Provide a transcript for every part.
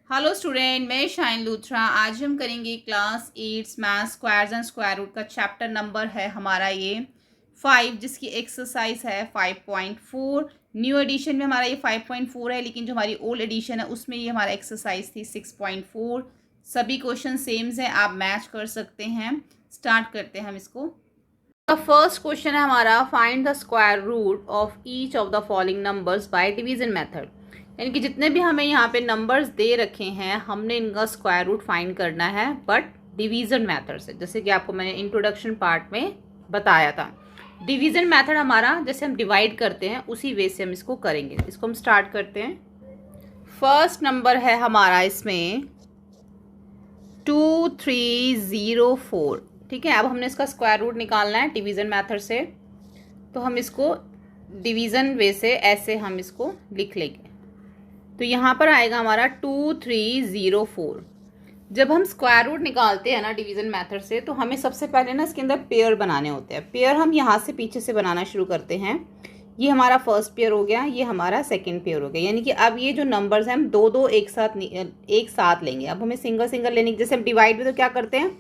Hello student, मैं शाइन लूथरा। आज हम करेंगे class 8 math squares and square root का चैप्टर नंबर है हमारा ये 5, जिसकी एक्सरसाइज है 5.4। न्यू एडिशन में हमारा ये 5.4 है, लेकिन जो हमारी ओल्ड एडिशन है उसमें ये हमारा एक्सरसाइज थी 6.4। सभी क्वेश्चन सेम्स हैं, आप मैच कर सकते हैं। स्टार्ट करते हैं हम इसको। फर्स्ट क्वेश्चन है हमारा, find the square root of each of the following numbers by division method. यानी कि जितने भी हमें यहाँ पे नंबर्स दे रखे हैं हमने इनका स्क्वायर रूट फाइंड करना है, बट डिवीजन मेथड से, जैसे कि आपको मैंने इंट्रोडक्शन पार्ट में बताया था। डिवीजन मेथड हमारा जैसे हम डिवाइड करते हैं उसी वे से हम इसको करेंगे। इसको हम स्टार्ट करते हैं। फर्स्ट नंबर है हमारा इसमें 2304। ठीक है, अब हमने इसका स्क्वायर रूट निकालना है डिवीजन मेथड से, तो हम इसको डिवीजन वे से ऐसे हम इसको लिख लेंगे। तो यहाँ पर आएगा हमारा 2304। जब हम स्क्वायर रूट निकालते हैं ना डिवीजन मेथड से, तो हमें सबसे पहले ना इसके अंदर पेयर बनाने होते हैं। पेयर हम यहाँ से पीछे से बनाना शुरू करते हैं। ये हमारा फर्स्ट पेयर हो गया, ये हमारा सेकंड पेयर हो गया। यानी कि अब ये जो नंबर्स हैं हम दो दो एक साथ लेंगे। अब हमें सिंगल सिंगल लेने की, जैसे हम डिवाइड में तो क्या करते हैं,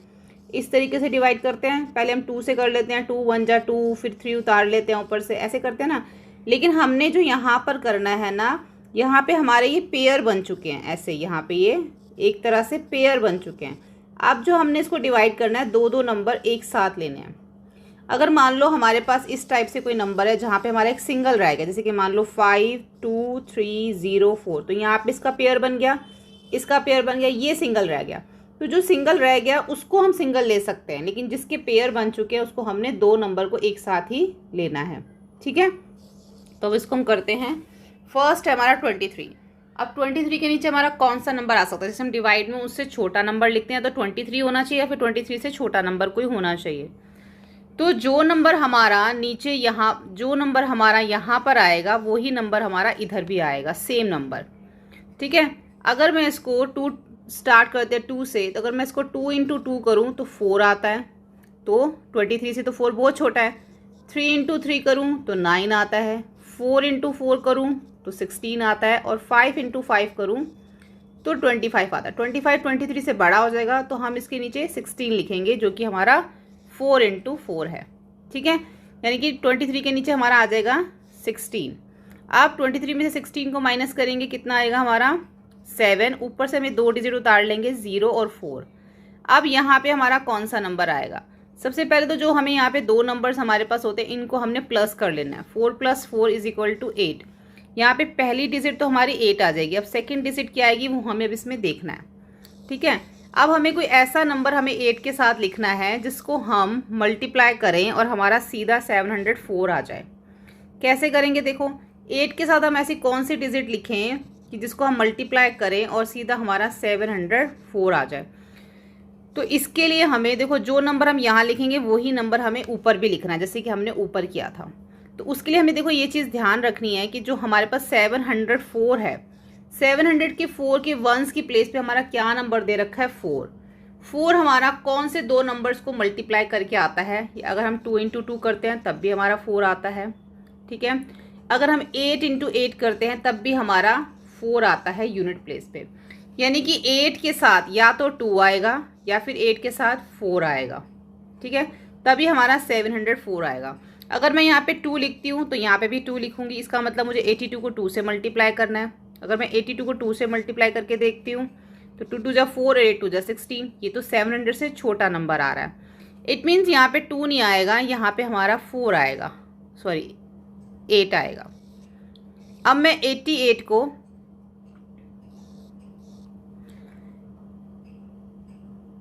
इस तरीके से डिवाइड करते हैं। पहले हम 2 से कर लेते हैं, 2 1 जा 2, फिर 3 उतार लेते हैं ऊपर से, ऐसे करते हैं ना। लेकिन हमने जो यहाँ पर करना है ना, यहाँ पे हमारे ये पेयर बन चुके हैं, ऐसे यहाँ पे ये एक तरह से पेयर बन चुके हैं। अब जो हमने इसको डिवाइड करना है, दो दो नंबर एक साथ लेने हैं। अगर मान लो हमारे पास इस टाइप से कोई नंबर है जहाँ पे हमारा एक सिंगल रहेगा, जैसे कि मान लो 52304, तो यहाँ पे इसका पेयर बन गया, इसका पेयर बन गया, ये सिंगल रह गया। तो जो सिंगल रह गया उसको हम सिंगल ले सकते हैं, लेकिन जिसके पेयर बन चुके हैं उसको हमने दो नंबर को एक साथ ही लेना है। ठीक है, तो अब इसको हम करते हैं। फर्स्ट है हमारा 23। अब 23 के नीचे हमारा कौन सा नंबर आ सकता है? जैसे हम डिवाइड में उससे छोटा नंबर लिखते हैं, तो 23 होना चाहिए या फिर 23 से छोटा नंबर कोई होना चाहिए। तो जो नंबर हमारा नीचे यहाँ, जो नंबर हमारा यहाँ पर आएगा वही नंबर हमारा इधर भी आएगा, सेम नंबर। ठीक है, अगर मैं इसको 2 स्टार्ट करते हैं 2 से, तो अगर मैं इसको 2 इंटू 2 करूँ तो 4 आता है। तो 23 से तो 4 बहुत छोटा है। 3 इंटू 3 करूँ तो 9 आता है। 4 इंटू 4 करूँ तो 16 आता है, और 5 इंटू 5 करूँ तो 25 आता है। 25 23 से बड़ा हो जाएगा, तो हम इसके नीचे 16 लिखेंगे, जो कि हमारा 4 इंटू 4 है। ठीक है, यानी कि 23 के नीचे हमारा आ जाएगा 16। अब 23 में से 16 को माइनस करेंगे, कितना आएगा हमारा 7। ऊपर से हमें 2 डिजिट उतार लेंगे, 0 और 4। अब यहाँ पे हमारा कौन सा नंबर आएगा? सबसे पहले तो जो हमें यहाँ पे दो नंबर्स हमारे पास होते हैं इनको हमने प्लस कर लेना है। 4 + 4 = 8। यहाँ पे पहली डिजिट तो हमारी 8 आ जाएगी। अब सेकंड डिजिट क्या आएगी वो हमें अब इसमें देखना है। ठीक है, अब हमें कोई ऐसा नंबर हमें 8 के साथ लिखना है जिसको हम मल्टीप्लाई करें और हमारा सीधा 704 आ जाए। कैसे करेंगे देखो, 8 के साथ हम ऐसी कौन सी डिजिट लिखें कि जिसको हम मल्टीप्लाई करें और सीधा हमारा 704 आ जाए। तो इसके लिए हमें देखो, जो नंबर हम यहाँ लिखेंगे वही नंबर हमें ऊपर भी लिखना है, जैसे कि हमने ऊपर किया था। तो उसके लिए हमें देखो ये चीज़ ध्यान रखनी है कि जो हमारे पास 704 है, 700 के 4 के वंस की प्लेस पे हमारा क्या नंबर दे रखा है 4। 4 हमारा कौन से दो नंबर्स को मल्टीप्लाई करके आता है? अगर हम 2 इंटू 2 करते हैं तब भी हमारा 4 आता है। ठीक है, अगर हम 8 इंटू 8 करते हैं तब भी हमारा 4 आता है यूनिट प्लेस पे। यानी कि 8 के साथ या तो 2 आएगा या फिर 8 के साथ 4 आएगा। ठीक है, तभी हमारा 704 आएगा। अगर मैं यहाँ पे 2 लिखती हूँ तो यहाँ पे भी 2 लिखूंगी, इसका मतलब मुझे 82 को 2 से मल्टीप्लाई करना है। अगर मैं 82 को 2 से मल्टीप्लाई करके देखती हूँ तो 2 2 जा 4 और 8 2 जा 16। ये तो 700 से छोटा नंबर आ रहा है। इट मीन्स यहाँ पे 2 नहीं आएगा, यहाँ पे हमारा 4 आएगा, सॉरी 8 आएगा। अब मैं 88 को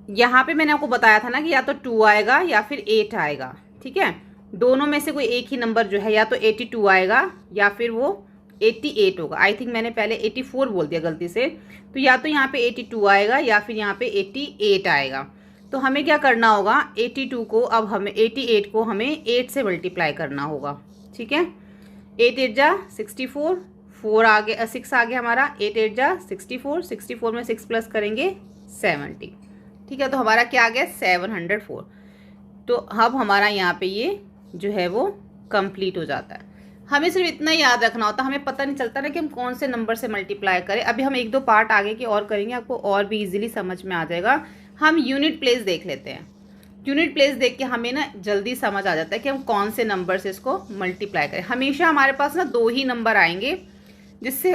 यहाँ पे मैंने आपको बताया था ना कि या तो 2 आएगा या फिर 8 आएगा। ठीक है, दोनों में से कोई एक ही नंबर जो है या तो 82 आएगा या फिर वो 88 होगा। आई थिंक मैंने पहले 84 बोल दिया गलती से। तो या तो यहाँ पे 82 आएगा या फिर यहाँ पे 88 आएगा। तो हमें क्या करना होगा, 82 को अब हमें 88 को हमें 8 से मल्टीप्लाई करना होगा। ठीक है, 8 8 जा 64, 4 आ गया, 6 आ गया हमारा, 8 8 जा 64, 64 में 6 प्लस करेंगे 70। ठीक है, तो हमारा क्या आ गया 704। तो अब हमारा यहाँ पे ये जो है वो कंप्लीट हो जाता है। हमें सिर्फ इतना याद रखना होता है, हमें पता नहीं चलता ना कि हम कौन से नंबर से मल्टीप्लाई करें। अभी हम एक दो पार्ट आगे के और करेंगे, आपको और भी इजीली समझ में आ जाएगा। हम यूनिट प्लेस देख लेते हैं। यूनिट प्लेस देख के हमें ना जल्दी समझ आ जाता है कि हम कौन से नंबर से इसको मल्टीप्लाई करें। हमेशा हमारे पास ना दो ही नंबर आएंगे जिससे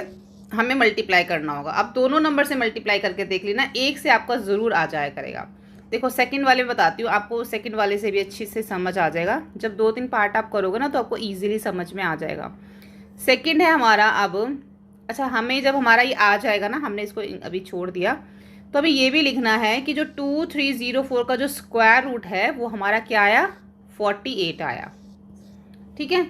हमें मल्टीप्लाई करना होगा। अब दोनों नंबर से मल्टीप्लाई करके देख लेना, एक से आपका ज़रूर आ जाया करेगा। देखो सेकंड वाले में बताती हूँ, आपको सेकंड वाले से भी अच्छी से समझ आ जाएगा। जब 2-3 पार्ट आप करोगे ना तो आपको इजीली समझ में आ जाएगा। सेकंड है हमारा अब, अच्छा हमें जब हमारा ये आ जाएगा ना, हमने इसको अभी छोड़ दिया, तो अभी ये भी लिखना है कि जो 2304 का जो स्क्वायर रूट है वो हमारा क्या आया, 48 आया। ठीक है,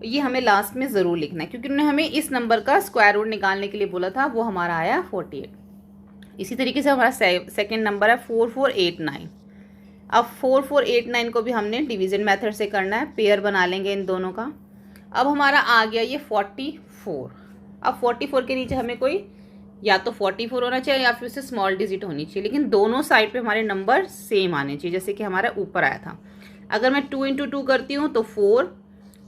ये हमें लास्ट में ज़रूर लिखना है क्योंकि उन्होंने हमें इस नंबर का स्क्वायर रूट निकालने के लिए बोला था, वो हमारा आया 48। इसी तरीके से हमारा सेकंड नंबर है 4489। अब 4489 को भी हमने डिवीजन मेथड से करना है, पेयर बना लेंगे इन दोनों का। अब हमारा आ गया ये 44। अब 44 के नीचे हमें कोई या तो 44 होना चाहिए या फिर उससे स्मॉल डिजिट होनी चाहिए, लेकिन दोनों साइड पे हमारे नंबर सेम आने चाहिए, जैसे कि हमारा ऊपर आया था। अगर मैं 2 × 2 करती हूँ तो 4,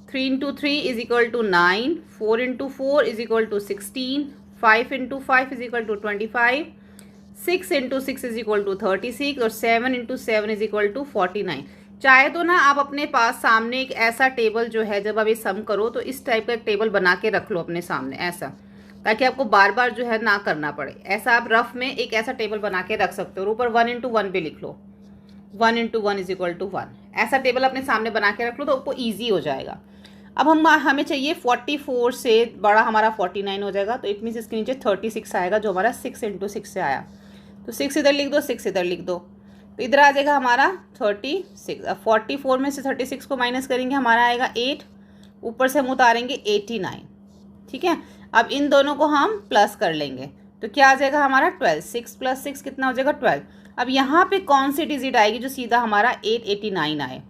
3 × 3 is equal to 9, 4 × 4 is equal to 16, 5 × 5 is equal to 25, 6 × 6 is equal to 36 और 7 × 7 इज इक्वल टू 49। चाहे तो ना आप अपने पास सामने एक ऐसा टेबल जो है, जब आप ये सम करो तो इस टाइप का एक टेबल बना के रख लो अपने सामने ऐसा, ताकि आपको बार बार जो है ना करना पड़े। ऐसा आप रफ में एक ऐसा टेबल बना के रख सकते हो और ऊपर 1 × 1 भी लिख लो, 1 × 1 इज इक्वल टू 1। ऐसा टेबल अपने सामने बना के रख लो तो आपको ईजी हो जाएगा। अब हमें चाहिए 44 से बड़ा हमारा 49 हो जाएगा, तो इट मीन्स इसके नीचे 36 आएगा जो हमारा 6 × 6 से आया। तो 6 इधर लिख दो, 6 इधर लिख दो, तो इधर आ जाएगा हमारा 36। अब 44 में से 36 को माइनस करेंगे, हमारा आएगा 8, ऊपर से हम उतारेंगे 89। ठीक है, अब इन दोनों को हम प्लस कर लेंगे तो क्या आ जाएगा हमारा 12। 6 + 6 कितना हो जाएगा 12। अब यहाँ पे कौन सी डिजिट आएगी जो सीधा हमारा 889 आए,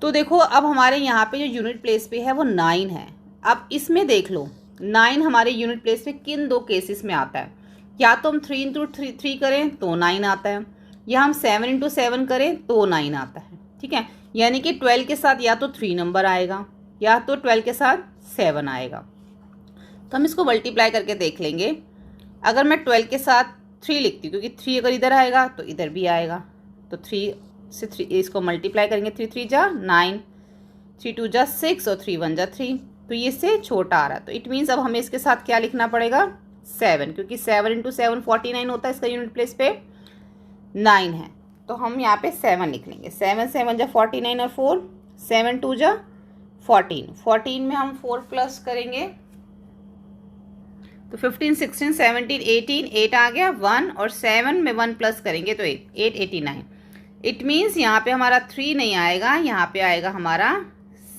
तो देखो अब हमारे यहाँ पे जो यूनिट प्लेस पे है वो 9 है। अब इसमें देख लो 9 हमारे यूनिट प्लेस पे किन दो केसेस में आता है, या तो हम 3 × 3 करें तो 9 आता है, या हम 7 × 7 करें तो 9 आता है। ठीक है, यानी कि 12 के साथ या तो 3 नंबर आएगा या तो 12 के साथ 7 आएगा। तो हम इसको मल्टीप्लाई करके देख लेंगे। अगर मैं 12 के साथ 3 लिखती हूँ, क्योंकि 3 अगर इधर आएगा तो इधर भी आएगा, तो 3 से 3 इसको मल्टीप्लाई करेंगे, 3 × 3 = 9, 3 × 2 = 6 और 3 × 1 = 3, तो ये इससे छोटा आ रहा है। तो इट मीन्स अब हमें इसके साथ क्या लिखना पड़ेगा, 7, क्योंकि 7 × 7 49 होता है, इसका यूनिट प्लेस पे 9 है, तो हम यहाँ पे 7 लिख लेंगे। 7 × 7 = 49 और 4, 7 × 2 = 14। 14 में हम 4 प्लस करेंगे तो 15, 16, 17, 18, 8 आ गया, 1 और 7 में 1 प्लस करेंगे तो 889। इट मीन्स यहाँ पे हमारा 3 नहीं आएगा, यहाँ पे आएगा हमारा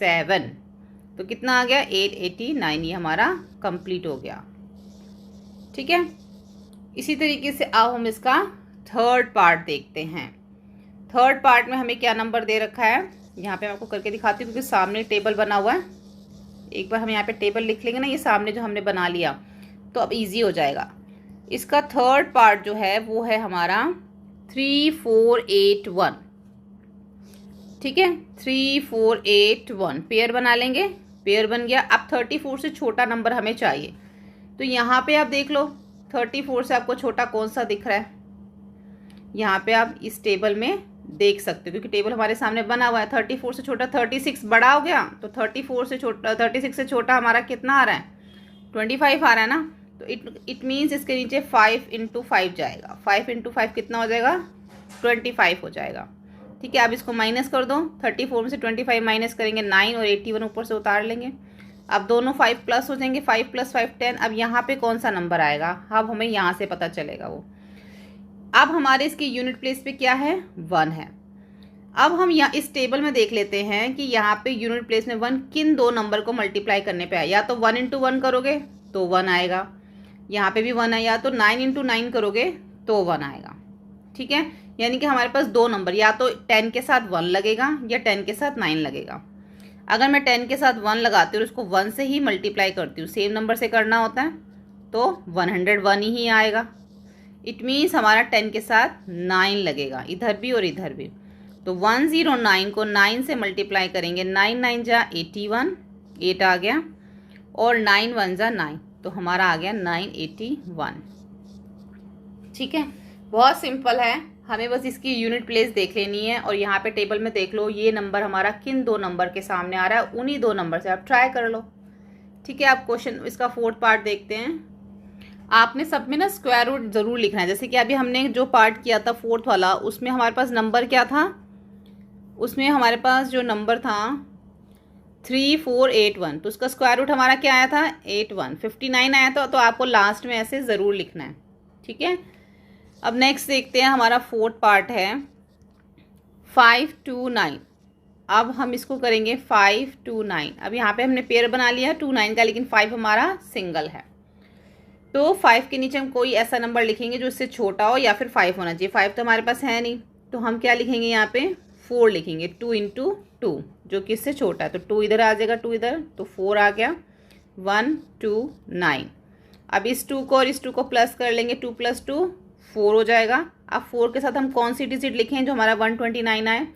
7। तो कितना आ गया 889, ये हमारा कंप्लीट हो गया। ठीक है, इसी तरीके से अब हम इसका थर्ड पार्ट देखते हैं। थर्ड पार्ट में हमें क्या नंबर दे रखा है, यहाँ पे मैं आपको करके दिखाती हूँ क्योंकि सामने टेबल बना हुआ है। एक बार हम यहाँ पे टेबल लिख लेंगे ना, ये सामने जो हमने बना लिया तो अब इजी हो जाएगा। इसका थर्ड पार्ट जो है वो है हमारा 3481। ठीक है, 3481 पेयर बना लेंगे, पेयर बन गया। अब 34 से छोटा नंबर हमें चाहिए, तो यहाँ पे आप देख लो 34 से आपको छोटा कौन सा दिख रहा है, यहाँ पे आप इस टेबल में देख सकते हो क्योंकि टेबल हमारे सामने बना हुआ है। 34 से छोटा 36 बड़ा हो गया, तो 34 से छोटा 36 से छोटा हमारा कितना आ रहा है 25 आ रहा है ना, तो इट मीन्स इसके नीचे 5 × 5 जाएगा। 5 × 5 कितना हो जाएगा 25 हो जाएगा। ठीक है, अब इसको माइनस कर दो, 34 में से 25 माइनस करेंगे 9 और 81 ऊपर से उतार लेंगे। अब दोनों 5 प्लस हो जाएंगे, 5 + 5 10। अब यहाँ पे कौन सा नंबर आएगा, अब हमें यहाँ से पता चलेगा वो। अब हमारे इसके यूनिट प्लेस पे क्या है 1 है। अब हम यहाँ इस टेबल में देख लेते हैं कि यहाँ पे यूनिट प्लेस में 1 किन दो नंबर को मल्टीप्लाई करने पे आया, या तो 1 × 1 करोगे तो 1 आएगा, यहाँ पे भी 1 है, या तो 9 × 9 करोगे तो 1 आएगा। ठीक है, यानी कि हमारे पास दो नंबर, या तो 10 के साथ 1 लगेगा या 10 के साथ 9 लगेगा। अगर मैं 10 के साथ 1 लगाती हूँ और उसको 1 से ही मल्टीप्लाई करती हूँ, सेम नंबर से करना होता है, तो 101 ही आएगा। इट मीन्स हमारा 10 के साथ 9 लगेगा, इधर भी और इधर भी। तो 109 को 9 से मल्टीप्लाई करेंगे, 9 × 9 = 81, 8 आ गया, और 9 1 जा 9, तो हमारा आ गया 981। ठीक है, बहुत सिंपल है, हमें बस इसकी यूनिट प्लेस देख लेनी है। और यहाँ पे टेबल में देख लो ये नंबर हमारा किन दो नंबर के सामने आ रहा है, उन्हीं दो नंबर से आप ट्राई कर लो। ठीक है, आप क्वेश्चन इसका 4th पार्ट देखते हैं। आपने सब में ना स्क्वायर रूट ज़रूर लिखना है। जैसे कि अभी हमने जो पार्ट किया था 4th वाला, उसमें हमारे पास नंबर क्या था, उसमें हमारे पास जो नंबर था 3481, तो उसका स्क्वायर रूट हमारा क्या आया था 81, 59 आया था। तो आपको लास्ट में ऐसे ज़रूर लिखना है। ठीक है, अब नेक्स्ट देखते हैं, हमारा 4th पार्ट है 529। अब हम इसको करेंगे 529। अब यहाँ पे हमने पेयर बना लिया 2 9 का, लेकिन 5 हमारा सिंगल है, तो 5 के नीचे हम कोई ऐसा नंबर लिखेंगे जो इससे छोटा हो या फिर 5 होना चाहिए। 5 तो हमारे पास है नहीं, तो हम क्या लिखेंगे यहाँ पे 4 लिखेंगे, 2 × 2 जो कि इससे छोटा है, तो 2 इधर आ जाएगा, 2 इधर, तो 4 आ गया, 1 2 9। अब इस 2 को और इस 2 को प्लस कर लेंगे, 2 + 2 4 हो जाएगा। अब 4 के साथ हम कौन सी डिजिट लिखें जो हमारा 129 आए,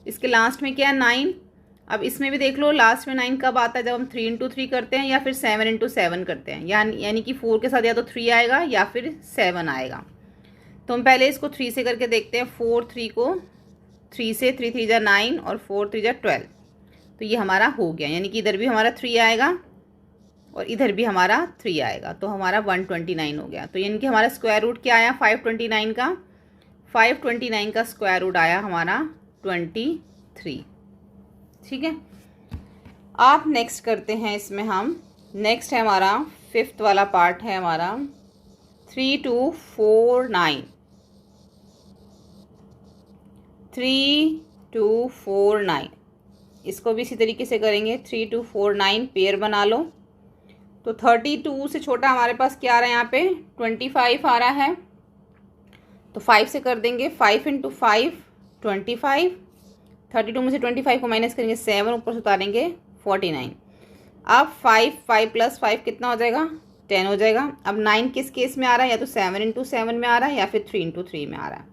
इसके लास्ट में क्या है 9। अब इसमें भी देख लो लास्ट में 9 कब आता है, जब हम 3 × 3 करते हैं या फिर 7 × 7 करते हैं, यानी कि 4 के साथ या तो 3 आएगा या फिर 7 आएगा। तो हम पहले इसको 3 से करके देखते हैं। 4 3 को 3 से, 3 3 जा 9 और 4 3 जा 12, तो ये हमारा हो गया, यानी कि इधर भी हमारा 3 आएगा और इधर भी हमारा 3 आएगा, तो हमारा 129 हो गया। तो यानी कि हमारा स्क्वायर रूट क्या आया 529 का, 529 का स्क्वायर रूट आया हमारा 23। ठीक है, आप नेक्स्ट करते हैं, इसमें हम नेक्स्ट है हमारा 5th वाला पार्ट है हमारा 3249। 3249 इसको भी इसी तरीके से करेंगे। 3249 पेयर बना लो। तो 32 से छोटा हमारे पास क्या आ रहा है, यहाँ पे 25 आ रहा है, तो 5 से कर देंगे। 5 × 5 25, 32 में से 25 को माइनस करेंगे 7, ऊपर से उतारेंगे 49। अब 5 + 5 कितना हो जाएगा 10 हो जाएगा। अब 9 किस केस में आ रहा है, या तो 7 × 7 में आ रहा है या फिर 3 × 3 में आ रहा है,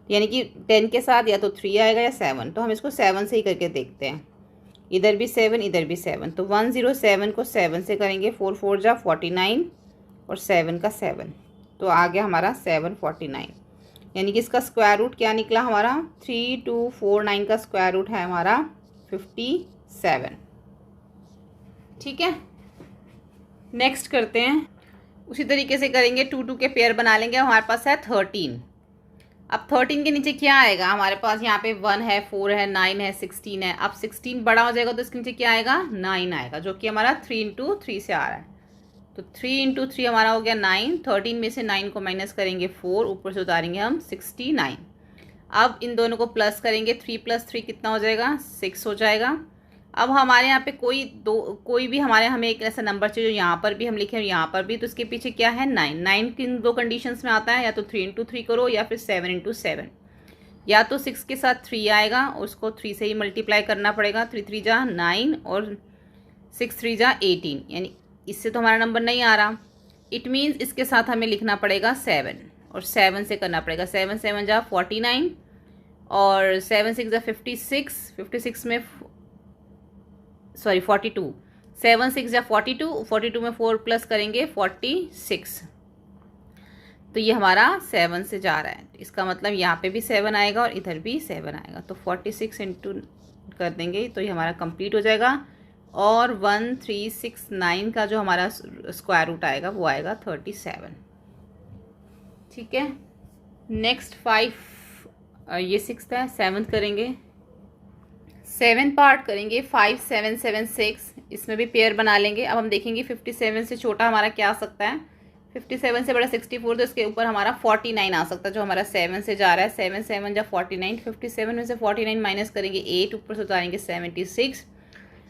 यानी कि 10 के साथ या तो 3 आएगा या 7। तो हम इसको 7 से ही करके देखते हैं, इधर भी 7 इधर भी 7, तो 107 को 7 से करेंगे, 4 4 जा 49 और 7 का 7, तो आ गया हमारा 749। यानी कि इसका स्क्वायर रूट क्या निकला हमारा 3249 का स्क्वायर रूट है हमारा 57। ठीक है, नेक्स्ट करते हैं, उसी तरीके से करेंगे। 2 2 के पेयर बना लेंगे। हमारे पास है 13। अब 13 के नीचे क्या आएगा हमारे पास, यहाँ पे 1 है, 4 है, 9 है, 16 है। अब 16 बड़ा हो जाएगा तो इसके नीचे क्या आएगा 9 आएगा, जो कि हमारा 3 × 3 से आ रहा है। तो 3 × 3 हमारा हो गया 9। 13 में से 9 को माइनस करेंगे 4, ऊपर से उतारेंगे हम 69। अब इन दोनों को प्लस करेंगे, 3 + 3 कितना हो जाएगा 6 हो जाएगा। अब हमारे यहाँ पे कोई भी हमें एक ऐसा नंबर चाहिए जो यहाँ पर भी हम लिखें और यहाँ पर भी, तो इसके पीछे क्या है 9। 9 किन दो कंडीशंस में आता है, या तो 3 × 3 करो या फिर 7 × 7, या तो 6 के साथ 3 आएगा और उसको 3 से ही मल्टीप्लाई करना पड़ेगा। 3 3 जा 9 और 6 3 जा 18, यानी इससे तो हमारा नंबर नहीं आ रहा। इट मीन्स इसके साथ हमें लिखना पड़ेगा 7, और 7 से करना पड़ेगा। 7 7 जा 49 और 7 6 जा 56, 56 में 42, 7 6 जा 42, 42 में 4 प्लस करेंगे 46, तो ये हमारा 7 से जा रहा है। इसका मतलब यहाँ पे भी 7 आएगा और इधर भी 7 आएगा, तो 46 इंटू कर देंगे तो ये हमारा कंप्लीट हो जाएगा। और 1369 का जो हमारा स्क्वायर रूट आएगा वो आएगा 37। ठीक है, नेक्स्ट 5, ये 6th है, 7th करेंगे। 7 पार्ट करेंगे 5 7 7 6, इसमें भी पेयर बना लेंगे। अब हम देखेंगे 57 से छोटा हमारा क्या आ सकता है, 57 से बड़ा 64, तो इसके ऊपर हमारा 49 आ सकता है जो हमारा 7 से जा रहा है। 7 7 जा 49, 57 में से 49 माइनस करेंगे 8, ऊपर से उतारेंगे 76।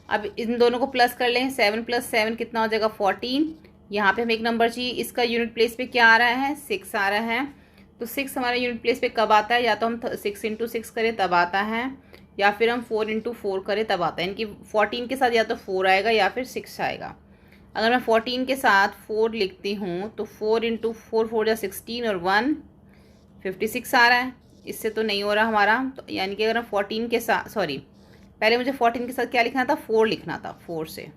अब इन दोनों को प्लस कर लें, 7 + 7 कितना हो जाएगा 14। यहाँ पे हमें एक नंबर चाहिए, इसका यूनिट प्लेस पे क्या आ रहा है 6 आ रहा है। तो 6 हमारा यूनिट प्लेस पे कब आता है, या तो हम 6 × 6 करें तब आता है, या फिर हम 4 × 4 करें तब आता है। यानी कि 14 के साथ या तो 4 आएगा या फिर 6 आएगा। अगर मैं 14 के साथ 4 लिखती हूँ तो 4 × 4 4 जा 16 और 1 56 आ रहा है, इससे तो नहीं हो रहा हमारा। तो यानी कि अगर हम 14 के साथ, सॉरी पहले मुझे 14 के साथ क्या लिखना था 4 लिखना था, 4 से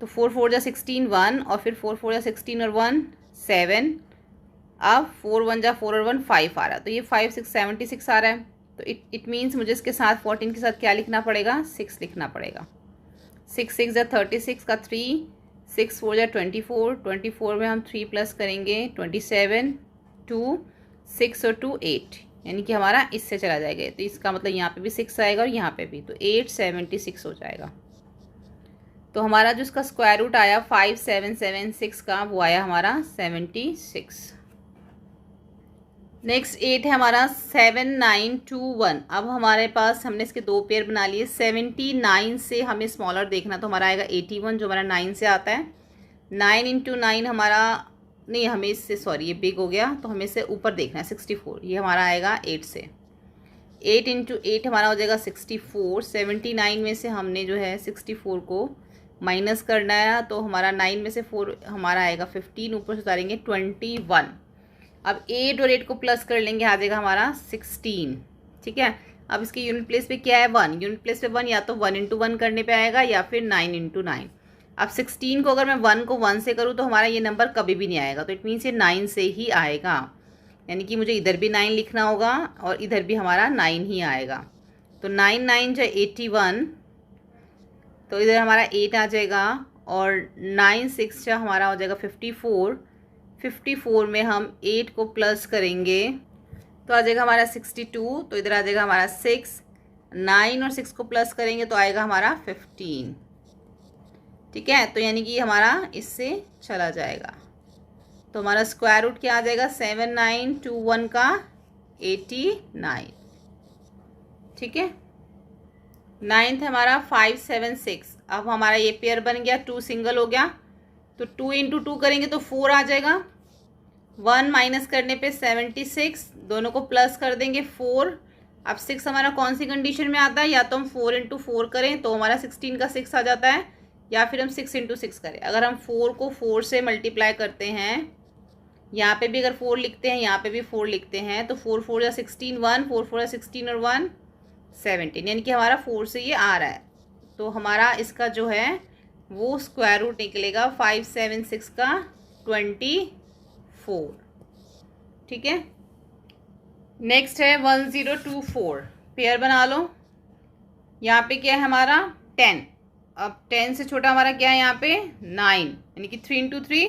तो 4 4 जा 16 1 और फिर 4 4 जा 16 और 1 7। अब 4 1 जा 4 और 1 5 आ रहा है, तो ये 5 6 76 आ रहा है। तो इट मीन्स मुझे इसके साथ 14 के साथ क्या लिखना पड़ेगा, 6 लिखना पड़ेगा। 6 6 जा 36 का 3, 6 4 जा 24, 24 में हम 3 प्लस करेंगे 27, 2 6 और 2 8, यानी कि हमारा इससे चला जाएगा। तो इसका मतलब यहाँ पे भी 6 आएगा और यहाँ पे भी, तो 876 हो जाएगा। तो हमारा जो इसका स्क्वायर रूट आया 5776 का, वो आया हमारा 76। नेक्स्ट 8 है हमारा 7921। अब हमारे पास हमने इसके दो पेयर बना लिए। 79 से हमें स्मॉलर देखना, तो हमारा आएगा 81 जो हमारा 9 से आता है। 9 इंटू 9 हमारा नहीं, हमें इससे सॉरी ये बिग हो गया, तो हमें इससे ऊपर देखना है 64, ये हमारा आएगा 8 से। 8 इंटू 8 हमारा हो जाएगा 64। 79 में से हमने जो है 64 को माइनस करना है, तो हमारा 9 में से 4 हमारा आएगा 15, ऊपर से उतारेंगे 21। अब 8 और 8 को प्लस कर लेंगे, आ जाएगा हमारा 16। ठीक है, अब इसके यूनिट प्लेस पे क्या है 1, यूनिट प्लेस पे 1, या तो 1 इंटू 1 करने पे आएगा या फिर 9 इंटू 9। अब 16 को अगर मैं 1 को 1 से करूँ तो हमारा ये नंबर कभी भी नहीं आएगा, तो इट मीन्स ये 9 से ही आएगा, यानी कि मुझे इधर भी 9 लिखना होगा और इधर भी हमारा 9 ही आएगा। तो 9 9 जो 81, तो इधर हमारा 8 आ जाएगा, और 9 6 जो हमारा हो जाएगा 54। 54 में हम 8 को प्लस करेंगे तो आ जाएगा हमारा 62, तो इधर आ जाएगा हमारा 6। 9 और 6 को प्लस करेंगे तो आएगा हमारा 15। ठीक है, तो यानी कि हमारा इससे चला जाएगा। तो हमारा स्क्वायर रूट क्या आ जाएगा 7921 का 89। ठीक है, 9th हमारा 576। अब हमारा ये पेयर बन गया, 2 सिंगल हो गया, तो 2 इंटू 2 करेंगे तो 4 आ जाएगा। 1 माइनस करने पे 76, दोनों को प्लस कर देंगे 4। अब 6 हमारा कौन सी कंडीशन में आता है, या तो हम 4 इंटू 4 करें तो हमारा 16 का 6 आ जाता है, या फिर हम 6 इंटू 6 करें। अगर हम 4 को 4 से मल्टीप्लाई करते हैं, यहाँ पे भी अगर 4 लिखते हैं, यहाँ पे भी 4 लिखते हैं, तो 4 4 या 16 1, 4 4 या 16 और 1 17, यानी कि हमारा 4 से ये आ रहा है। तो हमारा इसका जो है वो स्क्वायर रूट निकलेगा 576 का 24। ठीक है, नेक्स्ट है 1024। पेयर बना लो। यहाँ पे क्या है हमारा 10। अब 10 से छोटा हमारा क्या है यहाँ पे 9, यानी कि 3 इंटू 3,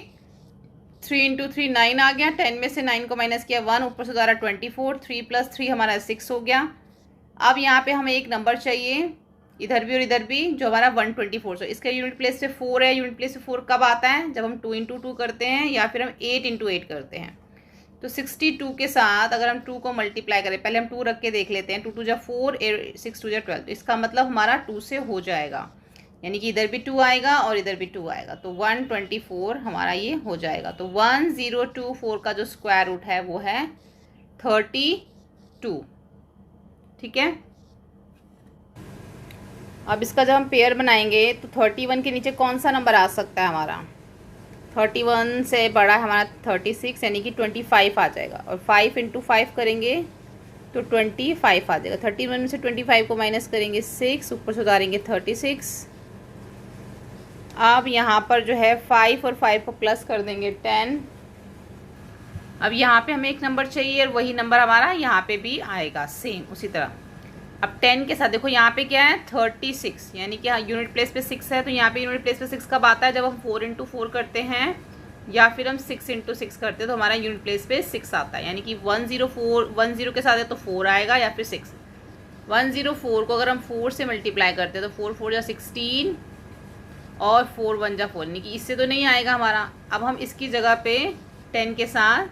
3 इंटू 3 9 आ गया। 10 में से 9 को माइनस किया 1, ऊपर से उतारा 24। 3 प्लस 3 हमारा 6 हो गया। अब यहाँ पे हमें एक नंबर चाहिए, इधर भी और इधर भी, जो हमारा 124। सो इसका यूनिट प्लेस पे 4 है। यूनिट प्लेस पे 4 कब आता है, जब हम 2 इंटू 2 करते हैं या फिर हम 8 इंटू 8 करते हैं। तो 62 के साथ अगर हम 2 को मल्टीप्लाई करें, पहले हम 2 रख के देख लेते हैं। 2 2 जा 4, 6 2 जा 12, तो इसका मतलब हमारा 2 से हो जाएगा, यानी कि इधर भी 2 आएगा और इधर भी 2 आएगा, तो 124 हमारा ये हो जाएगा। तो 1024 का जो स्क्वायर रूट है वो है 32। ठीक है, अब इसका जब हम पेयर बनाएंगे तो 31 के नीचे कौन सा नंबर आ सकता है हमारा, 31 से बड़ा है हमारा 36, यानी कि 25 आ जाएगा। और 5 इंटू 5 करेंगे तो 25 आ जाएगा। 31 में से 25 को माइनस करेंगे 6, ऊपर से उतारेंगे 36। अब यहाँ पर जो है 5 और 5 को प्लस कर देंगे 10। अब यहाँ पे हमें एक नंबर चाहिए और वही नंबर हमारा यहाँ पे भी आएगा सेम उसी तरह। अब 10 के साथ देखो यहाँ पे क्या है 36, यानी कि यूनिट प्लेस पे 6 है, तो यहाँ पे यूनिट प्लेस पे 6 कब आता है, जब हम 4 इंटू 4 करते हैं या फिर हम 6 इंटू 6 करते हैं, तो हमारा यूनिट प्लेस पे 6 आता है। यानी कि 10 के साथ है तो 4 आएगा या फिर 6। 104 को अगर हम 4 से मल्टीप्लाई करते हैं तो 4 4 या 16 और 4 1 जा 4, यानी कि इससे तो नहीं आएगा हमारा। अब हम इसकी जगह पे 10 के साथ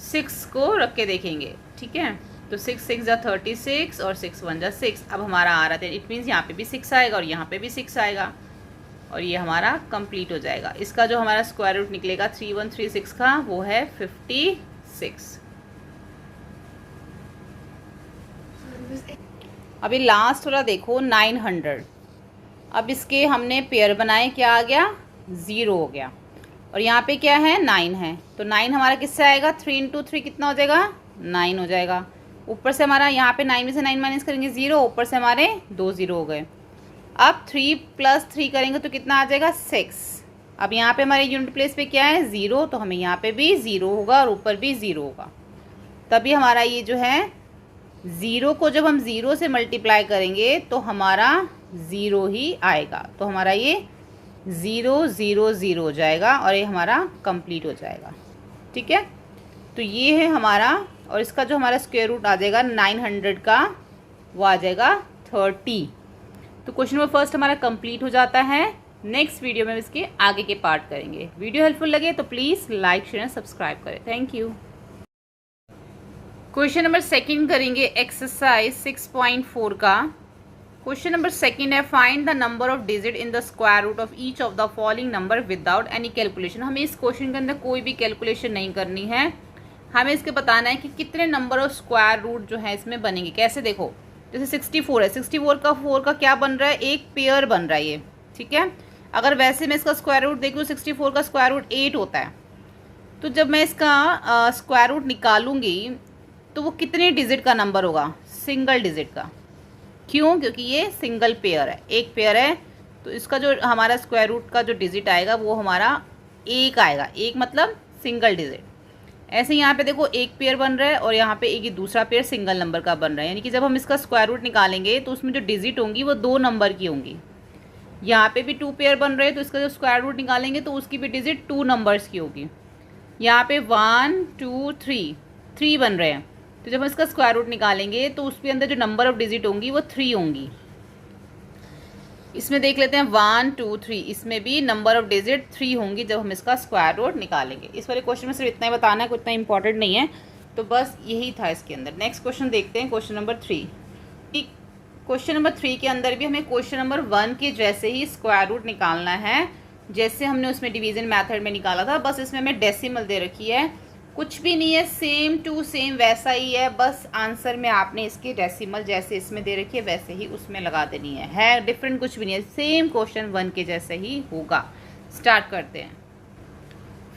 6 को रख के देखेंगे। ठीक है, तो 6 6 जा 36 और 6 1 जा 6। अब हमारा आ रहा है, इट मीन्स यहाँ पे भी 6 आएगा और यहाँ पे भी 6 आएगा, और ये हमारा कंप्लीट हो जाएगा। इसका जो हमारा स्क्वायर रूट निकलेगा 3136 का वो है 56। अभी लास्ट वाला देखो 900। अब इसके हमने पेयर बनाए, क्या आ गया 0 हो गया, और यहाँ पे क्या है 9 है, तो 9 हमारा किससे आएगा 3 इंटू 3 कितना हो जाएगा 9 हो जाएगा। ऊपर से हमारा यहाँ पे 9 में से 9 माइनस करेंगे 0, ऊपर से हमारे 2 0 हो गए। अब 3 + 3 करेंगे तो कितना आ जाएगा 6। अब यहाँ पे हमारे यूनिट प्लेस पे क्या है 0, तो हमें यहाँ पे भी 0 होगा और ऊपर भी 0 होगा। तभी हमारा ये जो है 0 को जब हम 0 से मल्टीप्लाई करेंगे तो हमारा 0 ही आएगा। तो हमारा ये 0 0 0 हो जाएगा और ये हमारा कंप्लीट हो जाएगा। ठीक है, तो ये है हमारा, और इसका जो हमारा स्क्वायर रूट आ जाएगा 900 का, वो आ जाएगा 30। तो क्वेश्चन नंबर फर्स्ट हमारा कंप्लीट हो जाता है। नेक्स्ट वीडियो में इसके आगे के पार्ट करेंगे। वीडियो हेल्पफुल लगे तो प्लीज़ लाइक शेयर सब्सक्राइब करें। Thank you. Question number second करेंगे एक्सरसाइज 6.4 का। क्वेश्चन नंबर सेकंड है find the number of digit in the square root of each of the following number without any calculation. हमें इस question के अंदर कोई भी कैलकुलेशन नहीं करनी है, हमें इसके बताना है कि कितने नंबर ऑफ स्क्वायर रूट जो है इसमें बनेंगे। कैसे, देखो जैसे 64 है, 64 का 4 का क्या बन रहा है, एक पेयर बन रहा है ये। ठीक है, अगर वैसे मैं इसका स्क्वायर रूट देखूँ 64 का स्क्वायर रूट 8 होता है, तो जब मैं इसका स्क्वायर रूट निकालूंगी तो वो कितने डिजिट का नंबर होगा, सिंगल डिजिट का। क्यों, क्योंकि ये सिंगल पेयर है, एक पेयर है, तो इसका जो हमारा स्क्वायर रूट का जो डिजिट आएगा वो हमारा एक आएगा। एक मतलब सिंगल डिजिट। ऐसे यहाँ पे देखो एक पेयर बन रहा है और यहाँ पे एक ही दूसरा पेयर सिंगल नंबर का बन रहा है, यानी कि जब हम इसका स्क्वायर रूट निकालेंगे तो उसमें जो डिजिट होंगी वो 2 नंबर की होंगी। यहाँ पे भी 2 पेयर बन रहे हैं तो इसका जो स्क्वायर रूट निकालेंगे तो उसकी भी डिजिट 2 नंबर्स की होगी। यहाँ पे 1 2 3 बन रहे हैं, तो जब हम इसका स्क्वायर रूट निकालेंगे तो उसके अंदर जो नंबर ऑफ डिजिट होंगी वो 3 होंगी। इसमें देख लेते हैं 1 2 3, इसमें भी नंबर ऑफ डिजिट 3 होंगी जब हम इसका स्क्वायर रूट निकालेंगे। इस वाले क्वेश्चन में सिर्फ इतना ही बताना है, कुछ इतना इंपॉर्टेंट नहीं है, तो बस यही था इसके अंदर। नेक्स्ट क्वेश्चन देखते हैं, क्वेश्चन नंबर 3। क्वेश्चन नंबर 3 के अंदर भी हमें क्वेश्चन नंबर 1 के जैसे ही स्क्वायर रूट निकालना है, जैसे हमने उसमें डिवीजन मेथड में निकाला था। बस इसमें हमें डेसिमल दे रखी है, कुछ भी नहीं है, सेम टू सेम वैसा ही है। बस आंसर में आपने इसकी डेसिमल जैसे इसमें दे रखी है वैसे ही उसमें लगा देनी है डिफरेंट कुछ भी नहीं है, सेम क्वेश्चन 1 के जैसे ही होगा। स्टार्ट करते हैं।